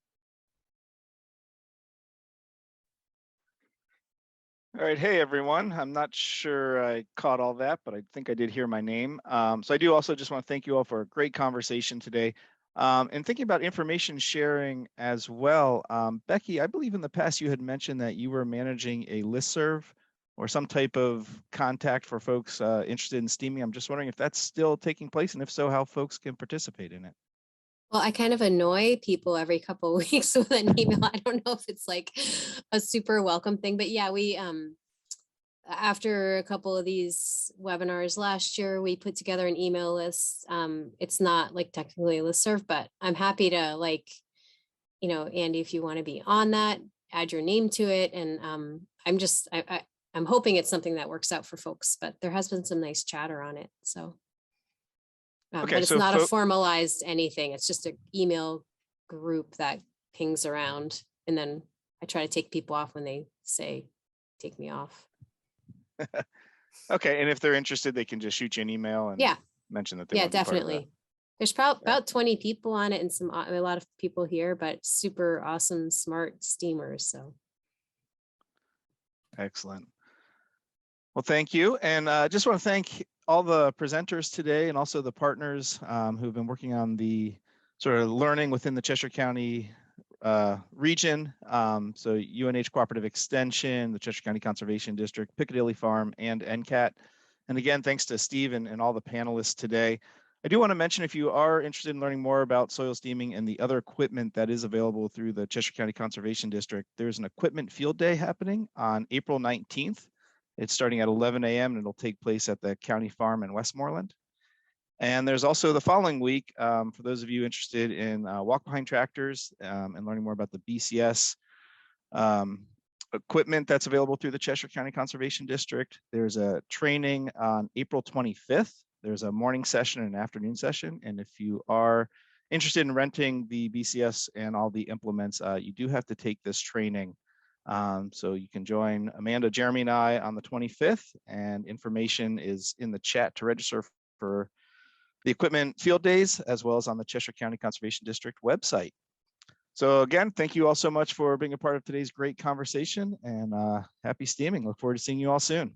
All right, hey everyone. I'm not sure I caught all that, but I think I did hear my name. So I do also just want to thank you all for a great conversation today. And thinking about information sharing as well, Becky, I believe in the past you had mentioned that you were managing a listserv or some type of contact for folks interested in steaming. I'm just wondering if that's still taking place, and if so, how folks can participate in it. Well, I kind of annoy people every couple of weeks with an email. I don't know if it's like a super welcome thing, but yeah, we after a couple of these webinars last year, we put together an email list. It's not like technically a listserv, but I'm happy to, like, you know, Andy, if you want to be on that, add your name to it. And I'm hoping it's something that works out for folks, but there has been some nice chatter on it. So. Okay, But it's so not a formalized anything. It's just an email group that pings around. And then I try to take people off when they say, take me off. Okay, and if they're interested, they can just shoot you an email and Yeah. mention that they Yeah, want to be part of that. definitely. There's probably about 20 people on it and a lot of people here, but super awesome, smart steamers. So. Excellent. Well, thank you. And I just want to thank all the presenters today and also the partners who've been working on the sort of learning within the Cheshire County region. So UNH Cooperative Extension, the Cheshire County Conservation District, Picadilly Farm, and NCAT. And again, thanks to Steve and all the panelists today. I do want to mention, if you are interested in learning more about soil steaming and the other equipment that is available through the Cheshire County Conservation District, there's an equipment field day happening on April 19th. It's starting at 11 a.m. and it'll take place at the county farm in Westmoreland. And there's also the following week, for those of you interested in walk-behind tractors and learning more about the BCS equipment that's available through the Cheshire County Conservation District. There's a training on April 25th. There's a morning session and an afternoon session. And if you are interested in renting the BCS and all the implements, you do have to take this training. So you can join Amanda, Jeremy, and I on the 25th, and information is in the chat to register for the equipment field days, as well as on the Cheshire County Conservation District website. So again, thank you all so much for being a part of today's great conversation, and happy steaming. Look forward to seeing you all soon.